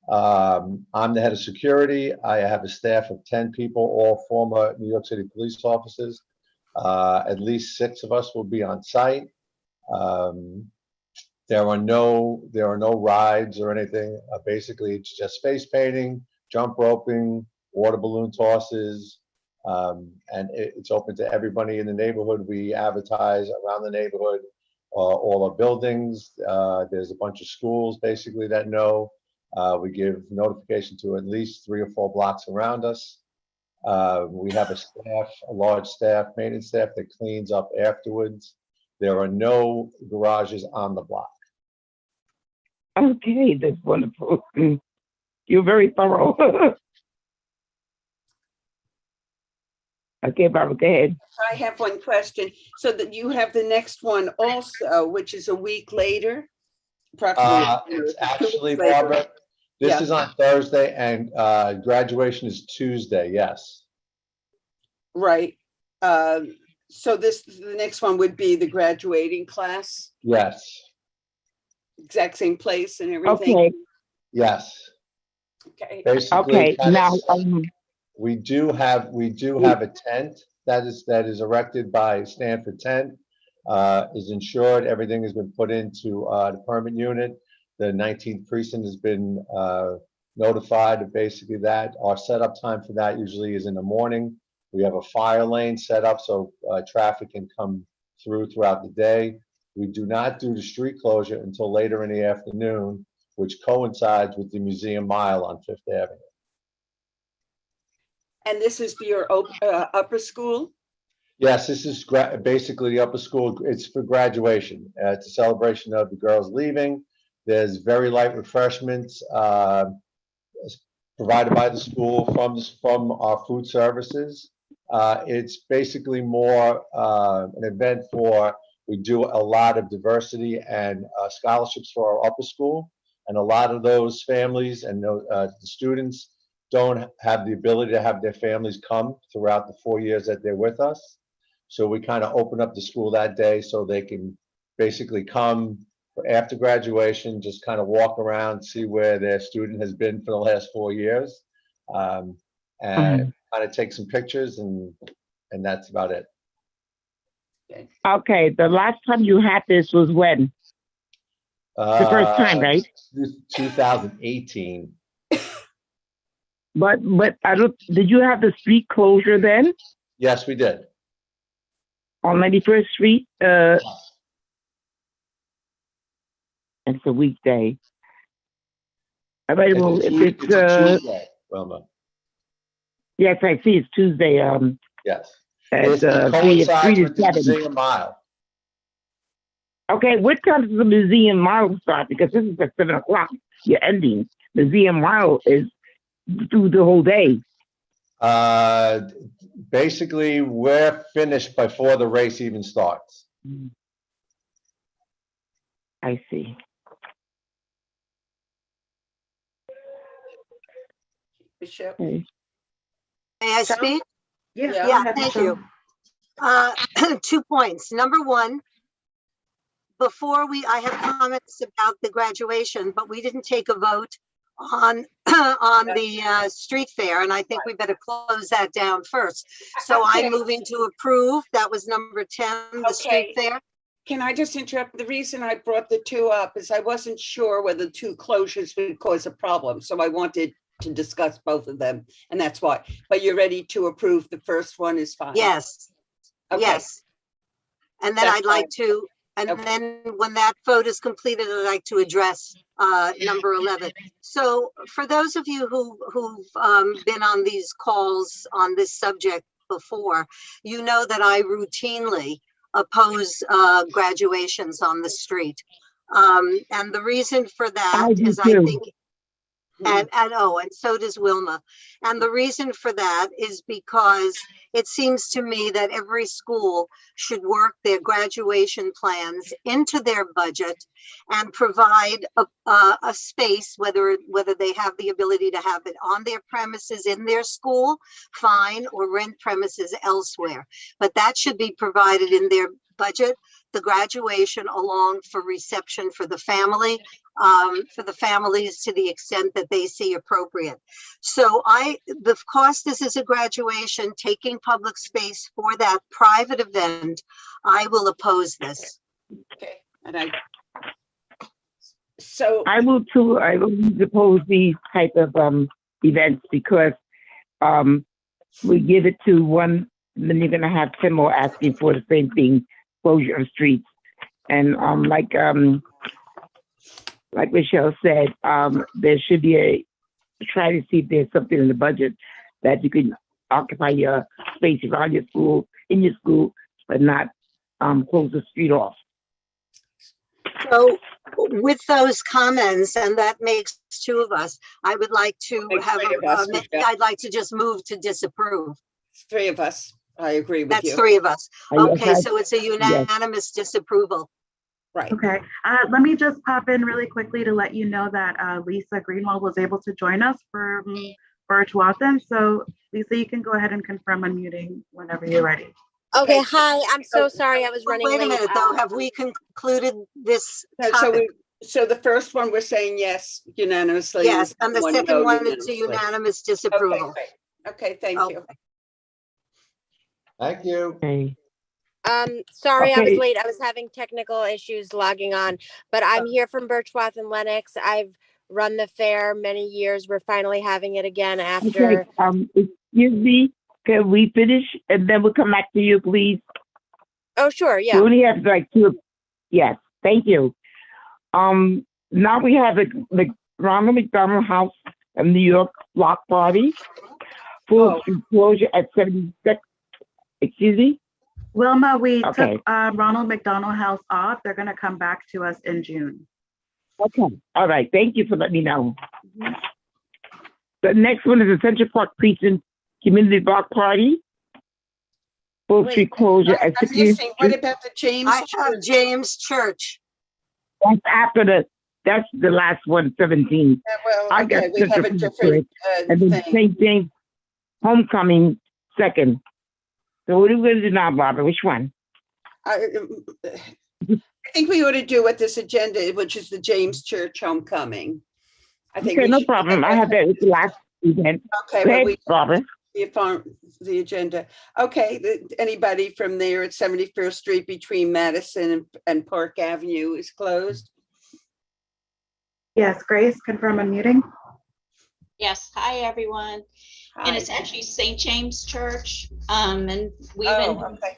I'm the head of security. I have a staff of 10 people, all former New York City police officers. At least 6 of us will be on site. There are no rides or anything. Basically, it's just face painting, jump roping, water balloon tosses, And it's open to everybody in the neighborhood. We advertise around the neighborhood, all our buildings. There's a bunch of schools basically that know. We give notification to at least 3 or 4 blocks around us. We have a large staff, maintenance staff that cleans up afterwards. There are no garages on the block. Okay, that's wonderful. You're very thorough. Okay, Barbara, go ahead. I have one question. So that you have the next one also, which is a week later? Approximately. It's actually, 2 weeks later. Barbara, this Yeah. is on Thursday and graduation is Tuesday, yes. Right. So the next one would be the graduating class, Yes, exact same place and everything? Okay, yes. Okay. Basically, okay, kind now, of, we do have a tent that is erected by Stanford Tent, is insured. Everything has been put into the permit unit. The 19th precinct has been notified of basically that. Our setup time for that usually is in the morning. We have a fire lane set up so traffic can come throughout the day. We do not do the street closure until later in the afternoon, which coincides with the Museum Mile on Fifth Avenue. And this is for your upper school? Yes, this is basically the upper school. It's for graduation. It's a celebration of the girls leaving. There's very light refreshments provided by the school from our food services. It's basically more an event we do a lot of diversity and scholarships for our upper school. And a lot of those families and the students don't have the ability to have their families come throughout the 4 years that they're with us. So we kind of open up the school that day so they can basically come after graduation, just kind of walk around, see where their student has been for the last 4 years, and kind of take some pictures, and that's about it. okay, the last time you had this was when? The first time, right? 2018. But I don't. Did you have the street closure then Yes, we did. on 91st Street? It's a weekday. Available if it's a Tuesday, Wilma. yes, I see it's Tuesday. Yes. At It 3 coincides to with the 7. Museum Mile. Okay, what time does the Museum Mile start? Because this is at 7 o'clock. You're ending. Museum Mile is through the whole day. Basically, we're finished before the race even starts. I see. Bishop? Okay. May I speak? Yeah, Yeah, thank you. 2 points. Number one, I have comments about the graduation, but we didn't take a vote on the street fair, and I think we better close that down first. So Okay. I'm moving to approve. That was number 10, the street fair. Can I just interrupt? The reason I brought the 2 up is I wasn't sure whether 2 closures would cause a problem. So I wanted to discuss both of them, and that's why. But you're ready to approve the first one is fine? Yes, Okay. yes. And then That's I'd like to, and Okay. then when that vote is completed, I'd like to address number 11. So for those of you who've been on these calls on this subject before, you know that I routinely oppose graduations on the street. And the reason for that I do is I too. think, and so does Wilma. And the reason for that is because it seems to me that every school should work their graduation plans into their budget and provide a space, whether they have the ability to have it on their premises in their school, fine, or rent premises elsewhere. But that should be provided in their budget, the graduation along for reception for the family, for the families to the extent that they see appropriate. So because this is a graduation, taking public space for that private event, I will oppose this. Okay. And I will too. I will oppose these type of events because we give it to one, then you're gonna have 10 more asking for the same thing, closure of streets. And like Michelle said, there should be try to see if there's something in the budget that you can occupy your space around your school, in your school, but not close the street off. So with those comments, and that makes two of us, I would like to Makes have, three of us, Michelle. I'd like to just move to disapprove. Three of us. I agree with That's you. three of us. Okay, Yes. so it's a unanimous disapproval. Right. Okay, let me just pop in really quickly to let you know that Lisa Greenwald was able to join us for Tuathan. So Lisa, you can go ahead and confirm unmuting whenever you're ready. Okay, hi, I'm so sorry I was running Wait a late. minute, though, have we concluded this topic? So the first one, we're saying yes unanimously. Yes, and the second no one is a unanimously. unanimous disapproval. Okay, thank you. Thank you. Okay. Sorry I was Okay. late. I was having technical issues logging on, but I'm here from Birchwath and Lennox. I've run the fair many years. We're finally having it again after. Okay, excuse me, can we finish and then we'll come back to you, please? Oh, sure, We yeah. only have like two, yes, thank you. Now we have the Ronald McDonald House in New York block party. Full closure at 76, excuse me? Wilma, we Okay. took Ronald McDonald House off. They're going to come back to us in June. Okay, all right, thank you for letting me know. The next one is the Central Park Precinct Community Block Party. Full street closure at I'm 60th missing, what Street. about the James? I have James Church. That's after that's the last one, 17. Well, I got okay, we have a Central Park different first, and then thing. St. James Homecoming second. So what are we gonna do now, Barbara? Which one? I think we ought to do what this agenda, which is the James Church Homecoming. I think Okay, we no should- problem. I have that at the last event. Okay, Go well, ahead, we Barbara. the agenda. Okay, anybody from there at 71st Street between Madison and Park Avenue is closed? Yes, Grace, confirm unmuting. Yes, hi everyone. Hi. And it's actually St. James Church. And we've Oh, been okay.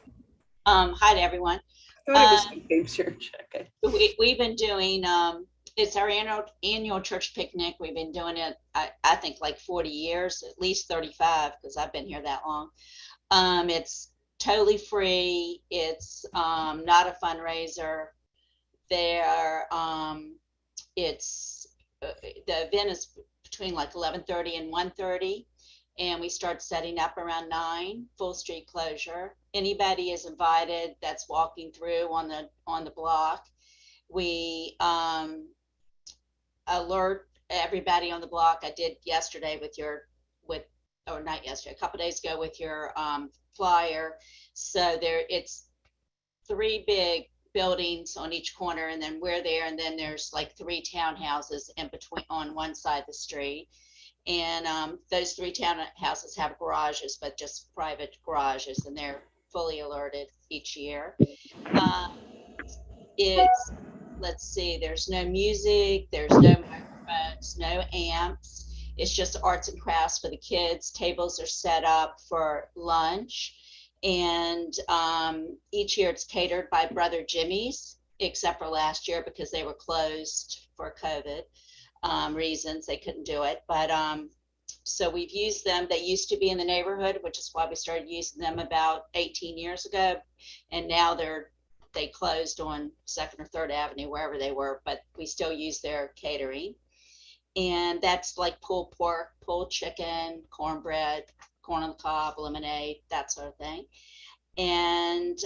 Hi to everyone. I thought it was St. James Church. Okay. We've been doing it's our annual church picnic. We've been doing it I think like 40 years, at least 35, because I've been here that long. It's totally free. It's not a fundraiser. There it's the event is between like 11:30 and 1:30, and we start setting up around 9. Full street closure. Anybody is invited that's walking through on the block. We alert everybody on the block. I did yesterday or not yesterday, a couple days ago with your flyer. So it's 3 big buildings on each corner, and then we're there, and then there's like 3 townhouses in between on one side of the street. And those 3 townhouses have garages, but just private garages, and they're fully alerted each year. Let's see, there's no music, there's no microphones, no amps. It's just arts and crafts for the kids. Tables are set up for lunch. And each year it's catered by Brother Jimmy's, except for last year because they were closed for COVID reasons. They couldn't do it. But so we've used them. They used to be in the neighborhood, which is why we started using them about 18 years ago. And now they closed on 2nd or 3rd Avenue, wherever they were, but we still use their catering. And that's like pulled pork, pulled chicken, cornbread, corn on the cob, lemonade, that sort of thing. And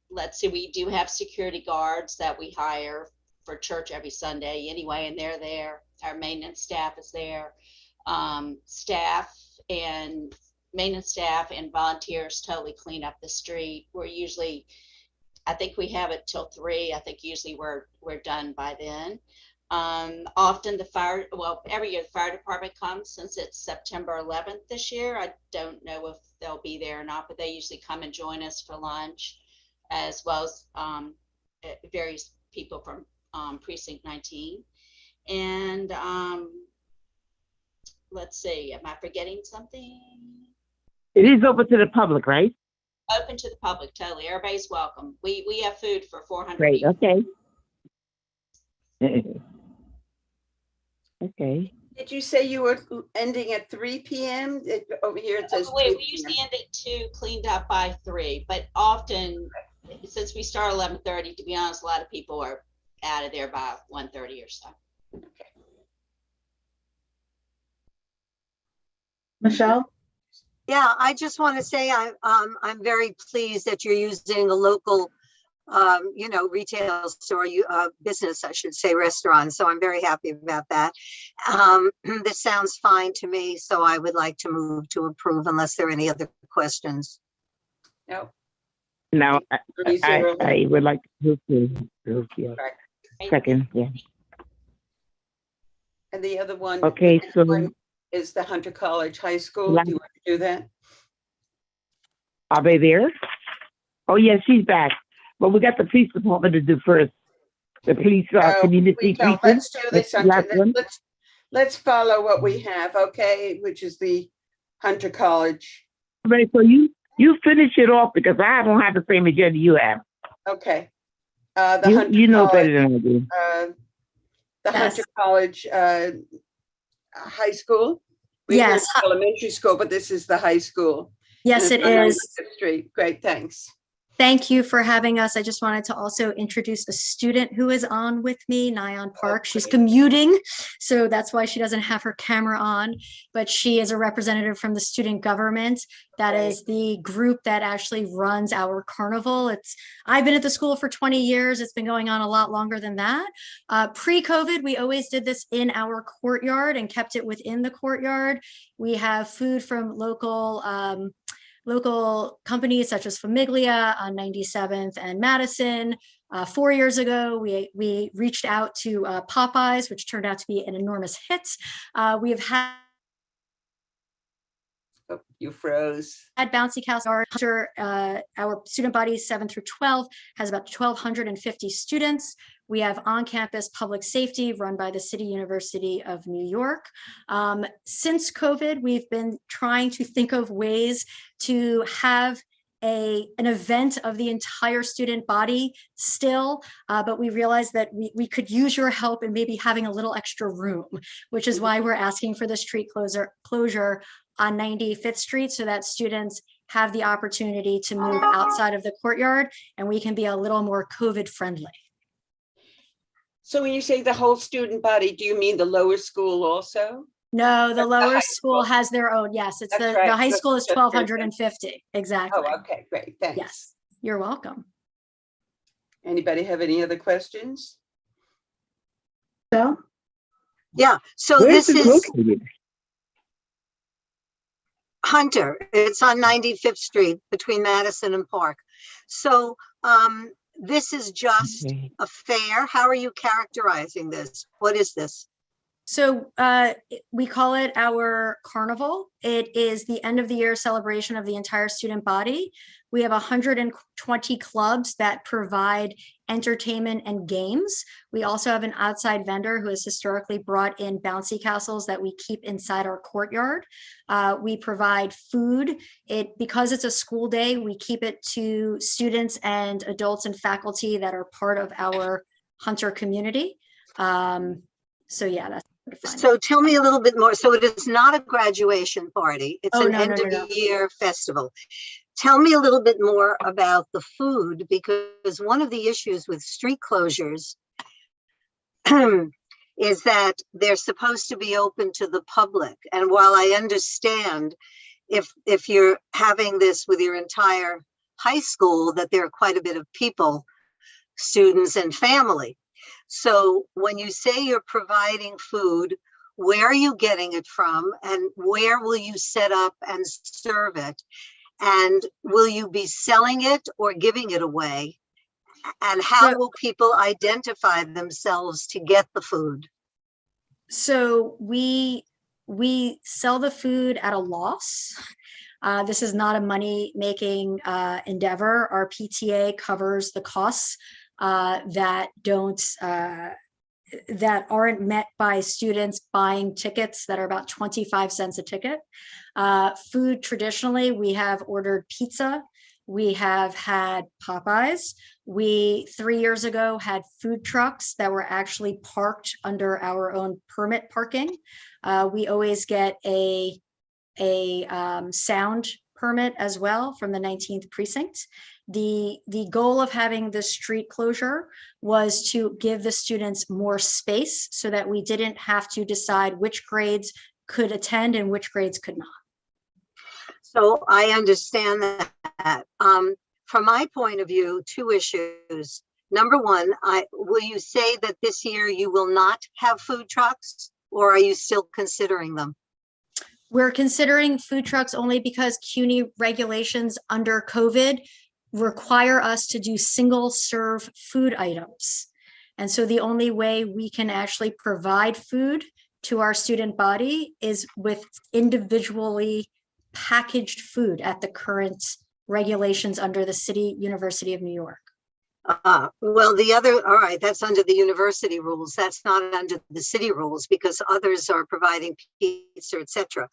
let's see, we do have security guards that we hire for church every Sunday anyway, and they're there. Our maintenance staff is there. Maintenance staff and volunteers totally clean up the street. We're usually, I think we have it till 3. I think usually we're done by then. Often every year the fire department comes. Since it's September 11th this year, I don't know if they'll be there or not, but they usually come and join us for lunch, as well as various people from Precinct 19. And let's see, am I forgetting something? It is open to the public, right? Open to the public, totally. Everybody's welcome. We have food for 400 Great, people. okay. Okay. Did you say you were ending at 3 p.m.? Over here it says. Oh, wait, 2 we usually p.m. end at 2, cleaned up by 3, but often, since we start 11:30, to be honest, a lot of people are out of there by 1:30 or so. Michelle? Yeah, I just want to say I'm very pleased that you're using a local, retail store, business, I should say, restaurant. So I'm very happy about that. This sounds fine to me. So I would like to move to approve unless there are any other questions. No. Now, I would like to move to second, yeah. And the other one. Okay, so one is the Hunter College High School. Do you want to do that? are they there? Oh, yeah, she's back. But we got the police department to do first. The police community. Let's do this. Let's follow what we have, okay? Which is the Hunter College. Right, so you finish it off because I don't have the same agenda you have. Okay. You know better than I do. The Hunter College High School. Yes. Elementary school, but this is the high school. Yes, it is. Street. Great, thanks. Thank you for having us. I just wanted to also introduce a student who is on with me, Nyan Park. She's commuting, so that's why she doesn't have her camera on, but she is a representative from the student government. That is the group that actually runs our carnival. I've been at the school for 20 years. It's been going on a lot longer than that. Pre-COVID, we always did this in our courtyard and kept it within the courtyard. We have food from local companies such as Famiglia on 97th and Madison. 4 years ago, we reached out to Popeyes, which turned out to be an enormous hit. We have had You froze. At Bouncy Castle, our student body 7 through 12 has about 1,250 students. We have on-campus public safety run by the City University of New York. Since COVID, we've been trying to think of ways to have an event of the entire student body still, but we realized that we could use your help in maybe having a little extra room, which is why we're asking for the street closure on 95th Street so that students have the opportunity to move outside of the courtyard and we can be a little more COVID friendly. So when you say the whole student body, do you mean the lower school also? No, the lower school has their own. Yes, it's the high school is 1,250. Exactly. Oh, okay, great. Thanks. Yes, you're welcome. Anybody have any other questions? No. Yeah. So Where this is it is located? Hunter. It's on 95th Street between Madison and Park. So this is just a fair. How are you characterizing this? What is this? So we call it our carnival. It is the end of the year celebration of the entire student body. We have 120 clubs that provide entertainment and games. We also have an outside vendor who has historically brought in bouncy castles that we keep inside our courtyard. We provide food. Because it's a school day, we keep it to students and adults and faculty that are part of our Hunter community. So yeah, that's so tell me a little bit more. So it is not a graduation party. It's an end of the year festival. Tell me a little bit more about the food, because one of the issues with street closures is that they're supposed to be open to the public. And while I understand if you're having this with your entire high school, that there are quite a bit of people, students and family. So when you say you're providing food, where are you getting it from and where will you set up and serve it? And will you be selling it or giving it away? And how will people identify themselves to get the food? So we sell the food at a loss. This is not a money-making endeavor. Our PTA covers the costs that don't that aren't met by students buying tickets that are about 25 cents a ticket. Food, traditionally, we have ordered pizza. We have had Popeyes. We, 3 years ago, had food trucks that were actually parked under our own permit parking. We always get a sound permit as well from the 19th precinct. The goal of having this street closure was to give the students more space so that we didn't have to decide which grades could attend and which grades could not. So I understand that. From my point of view, two issues. Number one, will you say that this year you will not have food trucks, or are you still considering them? We're considering food trucks only because CUNY regulations under COVID require us to do single serve food items. And so the only way we can actually provide food to our student body is with individually packaged food at the current regulations under the University of New York. Well, all right, that's under the university rules. That's not under the city rules because others are providing pizza, etc.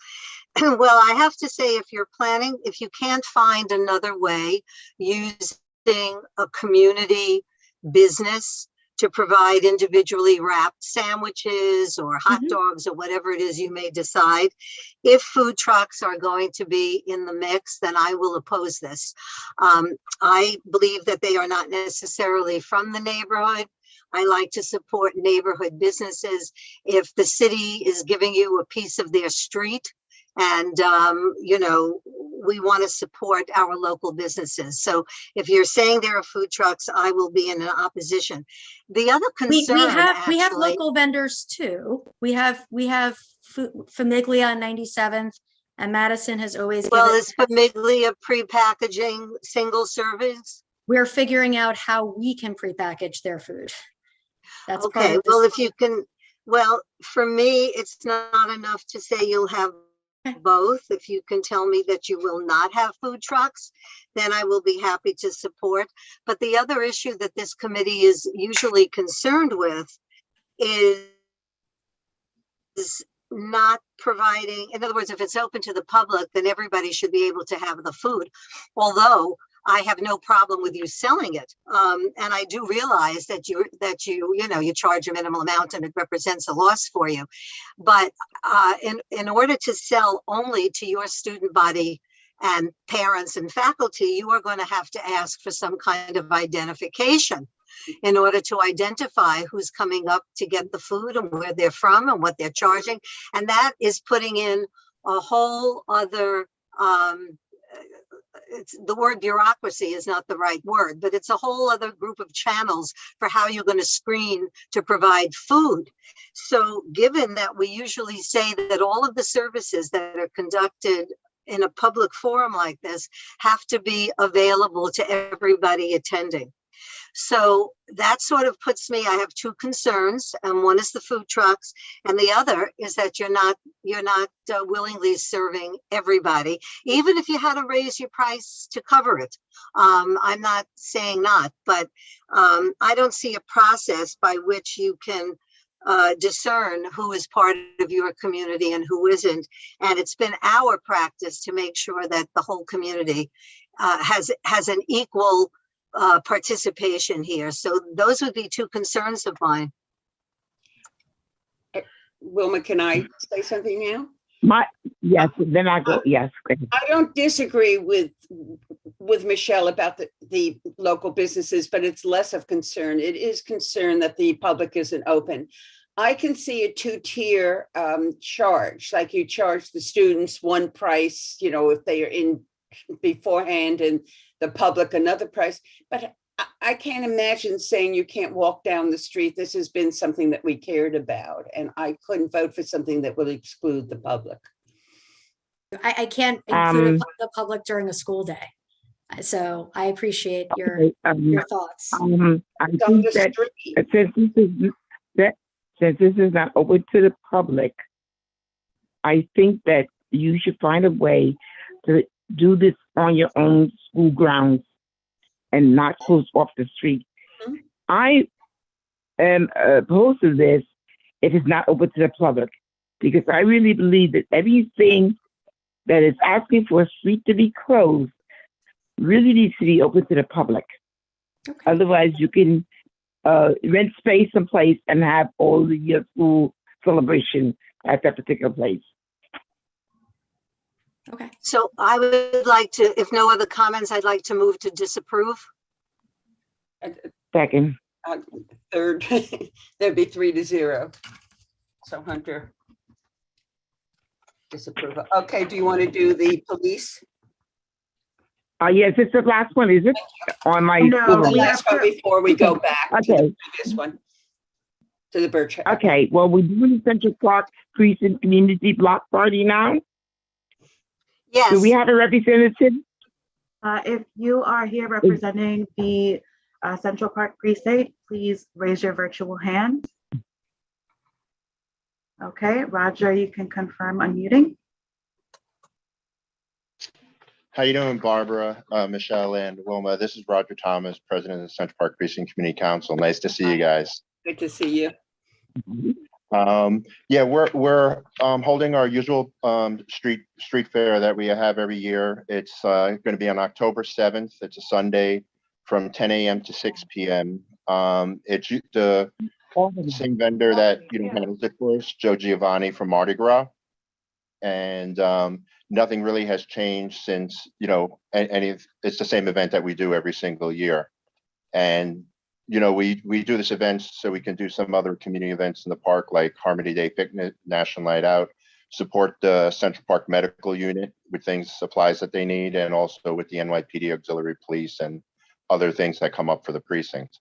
Well, I have to say, if you can't find another way using a community business to provide individually wrapped sandwiches or hot dogs or whatever it is you may decide, if food trucks are going to be in the mix, then I will oppose this. I believe that they are not necessarily from the neighborhood. I like to support neighborhood businesses. If the city is giving you a piece of their street, and, we want to support our local businesses. So if you're saying there are food trucks, I will be in an opposition. The other concern, we have local vendors too. We have Famiglia on 97th, and Madison has always. Well, is Famiglia pre-packaging single servings? We're figuring out how we can pre-package their food. That's okay. Well, if you can, for me, it's not enough to say you'll have both. If you can tell me that you will not have food trucks, then I will be happy to support. But the other issue that this committee is usually concerned with is not providing, in other words, if it's open to the public, then everybody should be able to have the food. Although I have no problem with you selling it. And I do realize that you charge a minimal amount and it represents a loss for you. But in order to sell only to your student body and parents and faculty, you are going to have to ask for some kind of identification in order to identify who's coming up to get the food and where they're from and what they're charging. And that is putting in a whole other the word bureaucracy is not the right word, but it's a whole other group of channels for how you're going to screen to provide food. So given that we usually say that all of the services that are conducted in a public forum like this have to be available to everybody attending. So that sort of puts me, I have two concerns, and one is the food trucks, and the other is that you're not willingly serving everybody, even if you had to raise your price to cover it. I'm not saying not, but I don't see a process by which you can discern who is part of your community and who isn't. And it's been our practice to make sure that the whole community has an equal participation here. So those would be two concerns of mine. Wilma, can I say something now? Yes, then I go, yes. I don't disagree with Michelle about the local businesses, but it's less of concern. It is concern that the public isn't open. I can see a two-tier charge, like you charge the students one price, if they are in beforehand, and the public another price. But I can't imagine saying you can't walk down the street. This has been something that we cared about, and I couldn't vote for something that will exclude the public. I can't include the public during a school day. So I appreciate your thoughts. I think that since this is not open to the public, I think that you should find a way to do this on your own school grounds and not close off the street. I am opposed to this if it's not open to the public, because I really believe that everything that is asking for a street to be closed really needs to be open to the public. Okay. Otherwise, you can rent space someplace and have all the year school celebration at that particular place. Okay. So I would like to, if no other comments, I'd like to move to disapprove. Second. Third, there'd be 3-0. So Hunter, disapproval. Okay, do you want to do the police? Yes, it's the last one, is it? On my No, The we last have one to- before we go back to Okay. the previous one. To the Birch. Okay, well, we're doing Central Park Precinct Community Block Party now. Yes. Do we have a representative? If you are here representing the Central Park Precinct, please raise your virtual hand. Okay, Roger, you can confirm unmuting. How you doing, Barbara, Michelle, and Wilma? This is Roger Thomas, President of the Central Park Precinct Community Council. Nice to see you guys. Good to see you. Yeah, we're holding our usual street fair that we have every year. It's going to be on October 7th. It's a Sunday from 10 a.m. to 6 p.m. It's the same vendor that handles it for us, Joe Giovanni from Mardi Gras, and nothing really has changed since it's the same event that we do every single year. And we do this event so we can do some other community events in the park, like Harmony Day Picnic, National Night Out, support the Central Park Medical Unit with supplies that they need, and also with the NYPD Auxiliary Police and other things that come up for the precinct.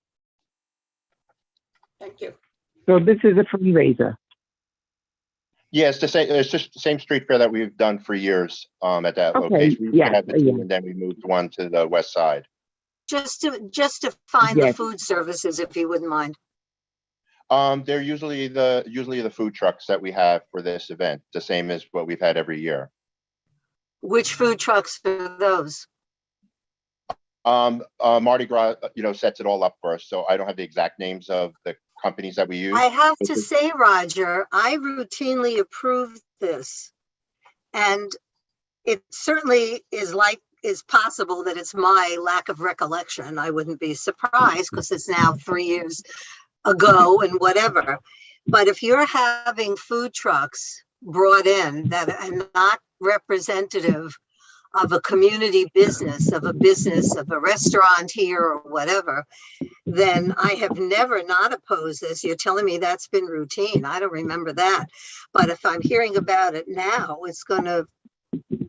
Thank you. So this is a fundraiser. Yeah, it's just the same street fair that we've done for years at that location. We used to have the two, and then we moved one to the west side. Just to find the food services, if you wouldn't mind. They're usually the food trucks that we have for this event, the same as what we've had every year. Which food trucks are those? Mardi Gras, sets it all up for us, so I don't have the exact names of the companies that we use. I have to say, Roger, I routinely approve this, and it certainly is possible that it's my lack of recollection. I wouldn't be surprised because it's now 3 years ago and whatever. But if you're having food trucks brought in that are not representative of a community business, of a restaurant here or whatever, then I have never not opposed this. You're telling me that's been routine. I don't remember that. But if I'm hearing about it now,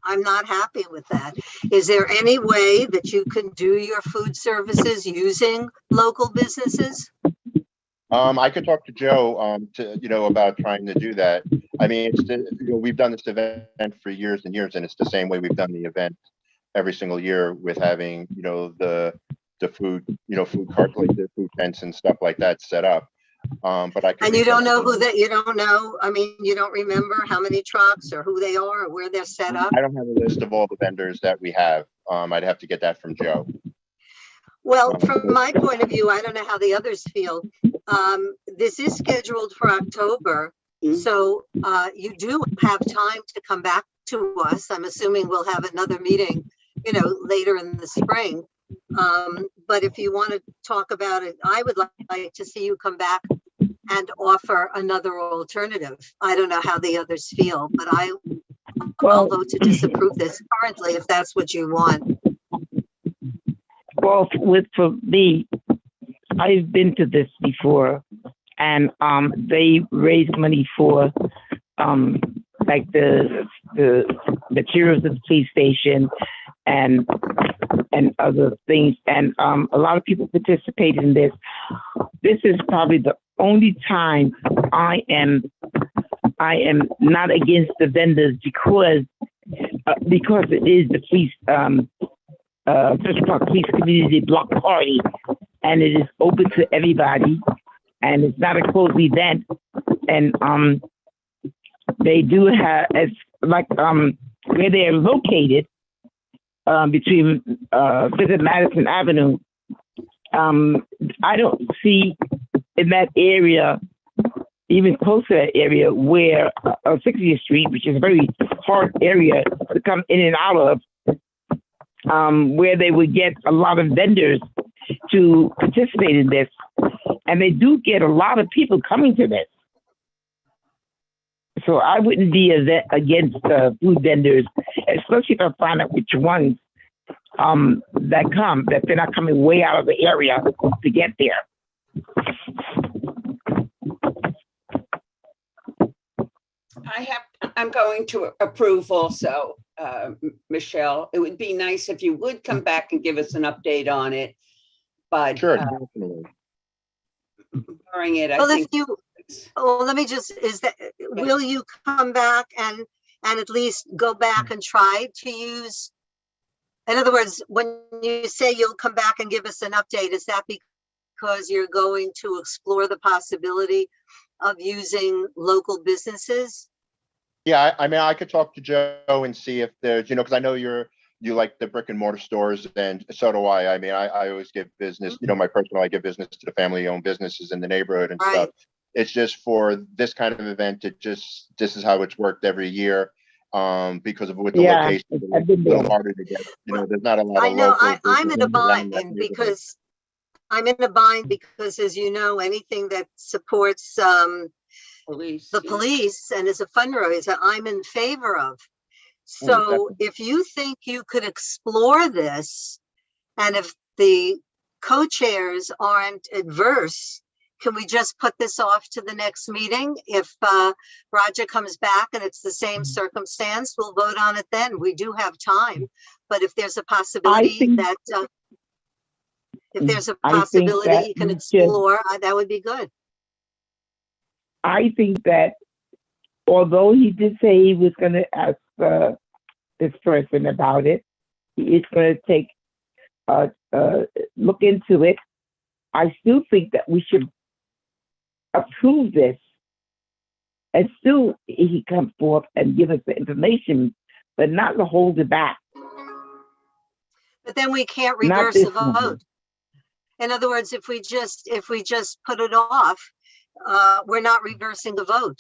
I'm not happy with that. Is there any way that you can do your food services using local businesses? I could talk to Joe, about trying to do that. I mean, we've done this event for years and years, and it's the same way we've done the event every single year with having, the food, food carts, like the food tents and stuff like that set up. But I can. And you don't know you don't know. I mean, you don't remember how many trucks or who they are or where they're set up? I don't have a list of all the vendors that we have. I'd have to get that from Joe. Well, from my point of view, I don't know how the others feel. This is scheduled for October, so you do have time to come back to us. I'm assuming we'll have another meeting, later in the spring. But if you want to talk about it, I would like to see you come back and offer alternative. I don't know how the others feel, but I'll vote to disapprove this currently if that's what you want. Well, for me, I've been to this before, and they raise money for like the materials of the police station and other things, and a lot of people participate in this. This is probably the only time I am not against the vendors because it is the police Central Park Police Community Block Party, and it is open to everybody, and it's not a closed event. And they do have, where they're located, between 5th and Madison Avenue, I don't see in that area, even close to that area where 60th Street, which is a very hard area to come in and out of, where they would get a lot of vendors to participate in this. And they do get a lot of people coming to this. So I wouldn't be against food vendors, especially if I find out which ones that come, that they're not coming way out of the area to get there. I'm going to approve also, Michelle. It would be nice if you would come back and give us an update on it. But Sure, definitely. Barring it, I Well, think. if you, let me just, will you come back and at least go back and try to use, in other words, when you say you'll come back and give us an update, is that because you're going to explore the possibility of using local businesses? Yeah, I mean, I could talk to Joe and see if there's, because I know you like the brick and mortar stores, and so do I. I mean, I always give business, I give business to the family-owned businesses in the neighborhood and stuff. It's just for this kind of event, this is how it's worked every year, because of with the location, it's a little harder to get. There's not a lot of I know, local I'm in a businesses around that bind neighborhood. because as you know, anything that supports the police and is a fundraiser, I'm in favor of. So if you think you could explore this, and if the co-chairs aren't adverse, can we just put this off to the next meeting? If Roger comes back and it's the same circumstance, we'll vote on it then. We do have time. But if there's a possibility that you can explore, that would be good. I think that although he did say he was going to ask this person about it, he is going to take look into it. I still think that we should approve this, and still he come forth and give us the information, but not to hold it back. But then we can't reverse the vote. In other words, if we just put it off, we're not reversing the vote.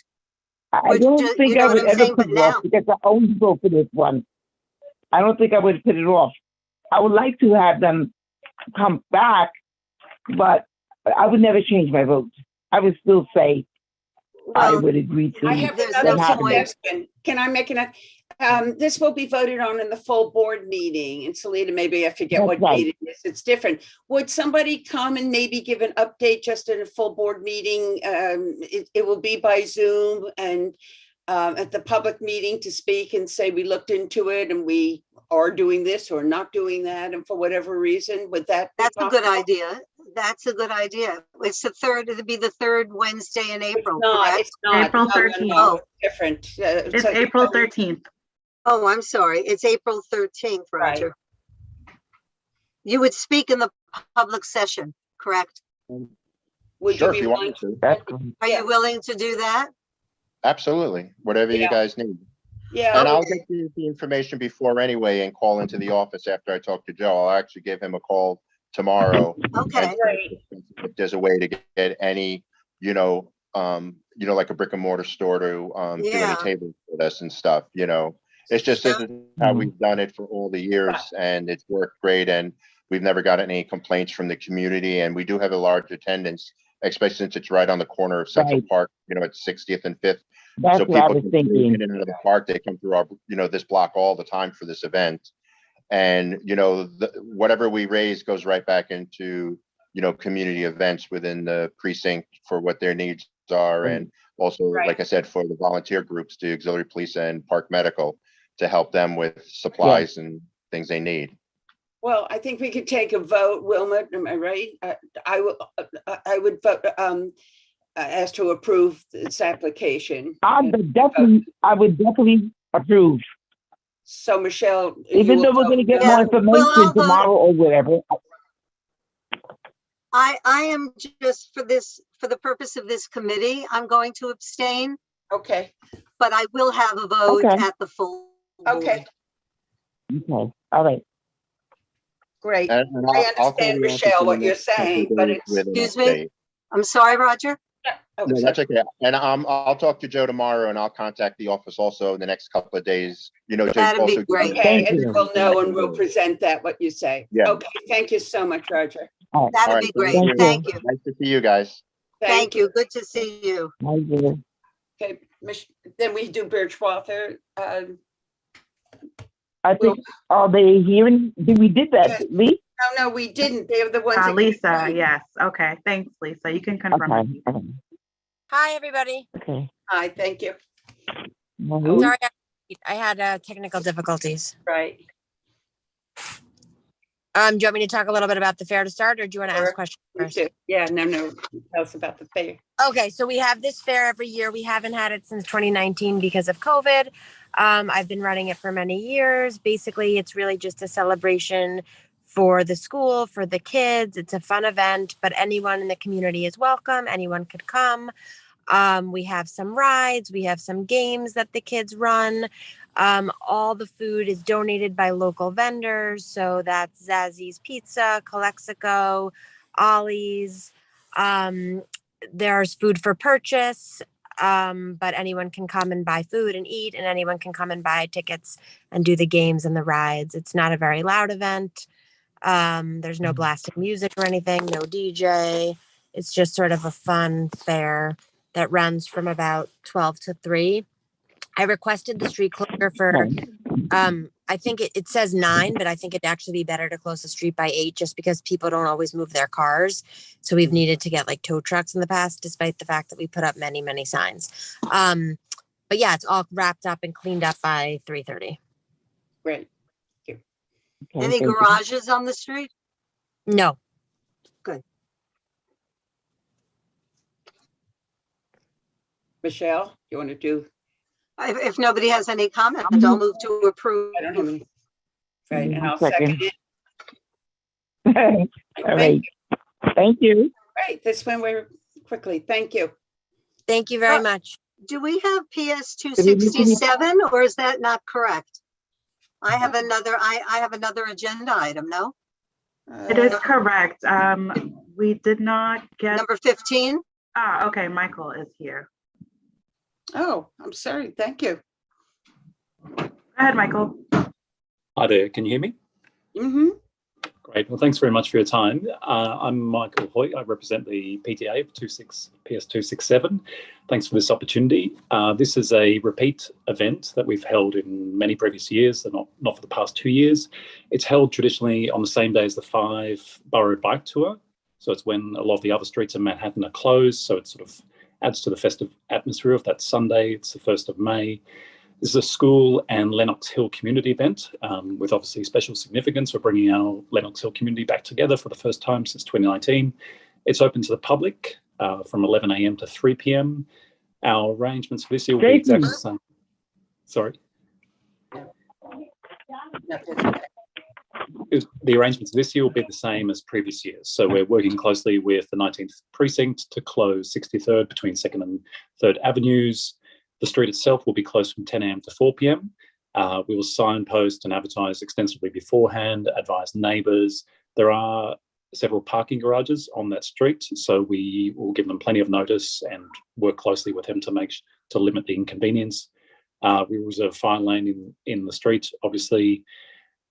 I don't think I would ever put it off because I only vote for this one. I don't think I would put it off. I would like to have them come back, but I would never change my vote. I would still say I would agree to. I have another suggestion. Can I make this will be voted on in the full board meeting. And Selena, maybe I forget what date it is. It's different. Would somebody come and maybe give an update just in a full board meeting? It will be by Zoom and at the public meeting to speak and say we looked into it and we are doing this or not doing that, and for whatever reason, would that? That's a good idea. That's a good idea. It's the third. It'll be the third Wednesday in April. It's not. April 13th. No, different. It's April 13th. Oh, I'm sorry. It's April 13th, Roger. Right. You would speak in the public session, correct? Would sure, you be willing to? Are you willing to do that? Absolutely. Whatever you guys need. Yeah. And I'll get you the information before anyway and call into the office after I talk to Joe. I'll actually give him a call tomorrow. Okay. Great. If there's a way to get any, like a brick and mortar store to do any tables with us and stuff, It's just this is how we've done it for all the years, and it's worked great, and we've never gotten any complaints from the community, and we do have a large attendance, especially since it's right on the corner of Central Park, at 60th and 5th. That's so what I people was can thinking. in and out of the park. They come through our, this block all the time for this event, and whatever we raise goes right back into community events within the precinct for what their needs are, and also, like I said, for the volunteer groups, the auxiliary police and park medical, to help them with supplies and things they need. Well, I think we could take a vote. Wilma, am I right? I would vote ask to approve this application. I would definitely approve. So Michelle, even though we're going to get more information tomorrow or whatever. I am just for the purpose of this committee, I'm going to abstain. Okay. But I will have a vote at the full board. Okay. Okay. All right. Great. I understand, Michelle, what you're saying, but it's, excuse me? I'm sorry, Roger. No, that's okay. And I'll talk to Joe tomorrow and I'll contact the office also in the next couple of days. You know, Joe That'd be also. great. Okay, and we'll know and we'll present that, what you say. Yeah. Okay, thank you so much, Roger. That'd be great. Thank you. Nice to see you guys. Thank you. Good to see you. Okay, then we do Birchwater. I think, are they hearing? We did that, Lee? No, we didn't. They're the ones. that Lisa, came. yes. Okay, thanks, Lisa. You can confirm. Okay. Hi, everybody. Okay. Hi, thank you. Sorry, I had technical difficulties. Right. Do you want me to talk a little bit about the fair to start, or do you want to ask questions first? Yeah, no. Tell us about the fair. Okay, so we have this fair every year. We haven't had it since 2019 because of COVID. I've been running it for many years. Basically, it's really just a celebration for the school, for the kids. It's a fun event, but anyone in the community is welcome. Anyone could come. We have some rides. We have some games that the kids run. All the food is donated by local vendors. So that's Zazzy's Pizza, Calexico, Ollie's. There's food for purchase, but anyone can come and buy food and eat, and anyone can come and buy tickets and do the games and the rides. It's not a very loud event. There's no blasting music or anything, no DJ. It's just sort of a fun fair that runs from about 12 to 3. I requested the street closure for, I think it says 9, but I think it'd actually be better to close the street by 8 just because people don't always move their cars. So we've needed to get like tow trucks in the past, despite the fact that we put up many, many signs. But yeah, it's all wrapped up and cleaned up by 3:30. Great. Any garages on the street? No. Good. Michelle, you want to do? If nobody has any comment, I'll move to approve. I don't have any. Right, and I'll Second. second it. All right. Thank you. Right, this went very quickly. Thank you. Thank you very much. Do we have PS 267 or is that not correct? I have another agenda item, no? It is correct. We did not get number 15. Okay, Michael is here. Oh, I'm sorry. Thank you. Go ahead, Michael. Hi there. Can you hear me? Mm-hmm. Great. Well, thanks very much for your time. I'm Michael Hoyt. I represent the PTA of PS 267. Thanks for this opportunity. This is a repeat event that we've held in many previous years, and not for the past 2 years. It's held traditionally on the same day as the 5-borough bike tour. So it's when a lot of the other streets in Manhattan are closed. So it sort of adds to the festive atmosphere of that Sunday. It's the 1st of May. This is a school and Lenox Hill community event with obviously special significance. We're bringing our Lenox Hill community back together for the first time since 2019. It's open to the public from 11 a.m. to 3 p.m. Our arrangements for this year will be exactly the same. Sorry. The arrangements this year will be the same as previous years. So we're working closely with the 19th Precinct to close 63rd between 2nd and 3rd Avenues. The street itself will be closed from 10 a.m. to 4 p.m. We will signpost and advertise extensively beforehand, advise neighbours. There are several parking garages on that street, so we will give them plenty of notice and work closely with them to limit the inconvenience. We reserve a fire lane in the street. Obviously,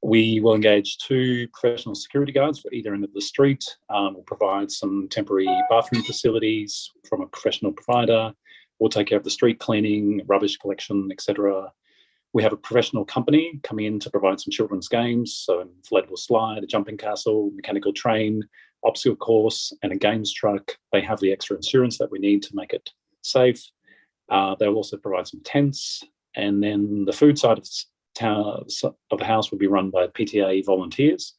we will engage 2 professional security guards for either end of the street. We'll provide some temporary bathroom facilities from a professional provider. We'll take care of the street cleaning, rubbish collection, etc. We have a professional company coming in to provide some children's games, so an inflatable slide, a jumping castle, mechanical train, obstacle course, and a games truck. They have the extra insurance that we need to make it safe. They'll also provide some tents, and then the food side of the house will be run by PTA volunteers.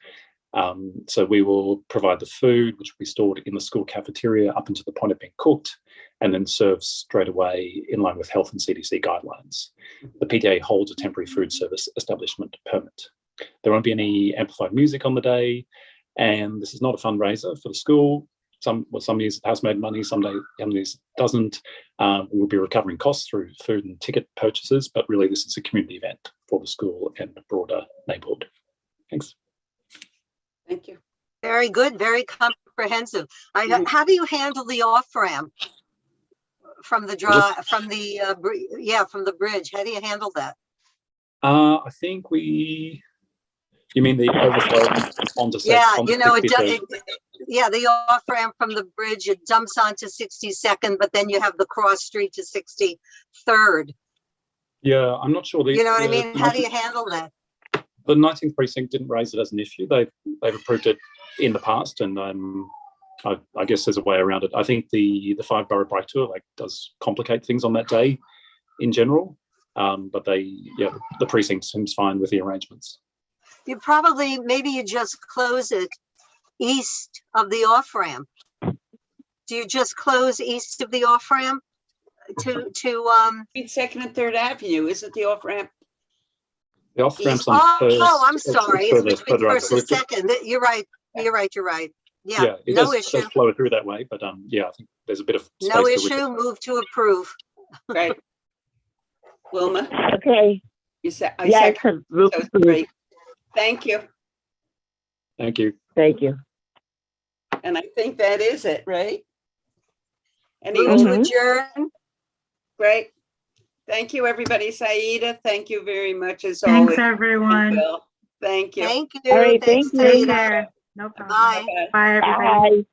So we will provide the food, which will be stored in the school cafeteria up until the point of being cooked, and then served straight away in line with health and CDC guidelines. The PTA holds a temporary food service establishment permit. There won't be any amplified music on the day, and this is not a fundraiser for the school. Some years it has made money, some years it doesn't. We will be recovering costs through food and ticket purchases, but really this is a community event for the school and the broader neighbourhood. Thanks. Thank you. Very good, very comprehensive. How do you handle the off ramp from the from the bridge? How do you handle that? I think you mean the overflow onto the off ramp from the bridge, it dumps onto 62nd, but then you have the cross street to 63rd. Yeah, I'm not sure. You know what I mean? How do you handle that? The 19th precinct didn't raise it as an issue. They've approved it in the past, and I guess there's a way around it. I think the 5-borough bike tour does complicate things on that day in general, but the precinct seems fine with the arrangements. You maybe you just close it east of the off ramp. Do you just close east of the off ramp to Second and Third Avenue? Isn't the off ramp? The off ramp's on first. Oh, I'm sorry. It's between First and up. Second. You're right. Yeah, it no does issue. flow through that way, but I think there's a bit of space. No issue. Move to approve. Right. Wilma? Okay. You said yes, great. Thank you. Thank you. Thank you. And I think that is it, right? Move to adjourn. Great. Thank you, everybody. Saida, thank you very much as Thanks, always. everyone. Thank you. Thank you. All right, thank you. Take care. No problem. Bye. Bye, everybody. Bye.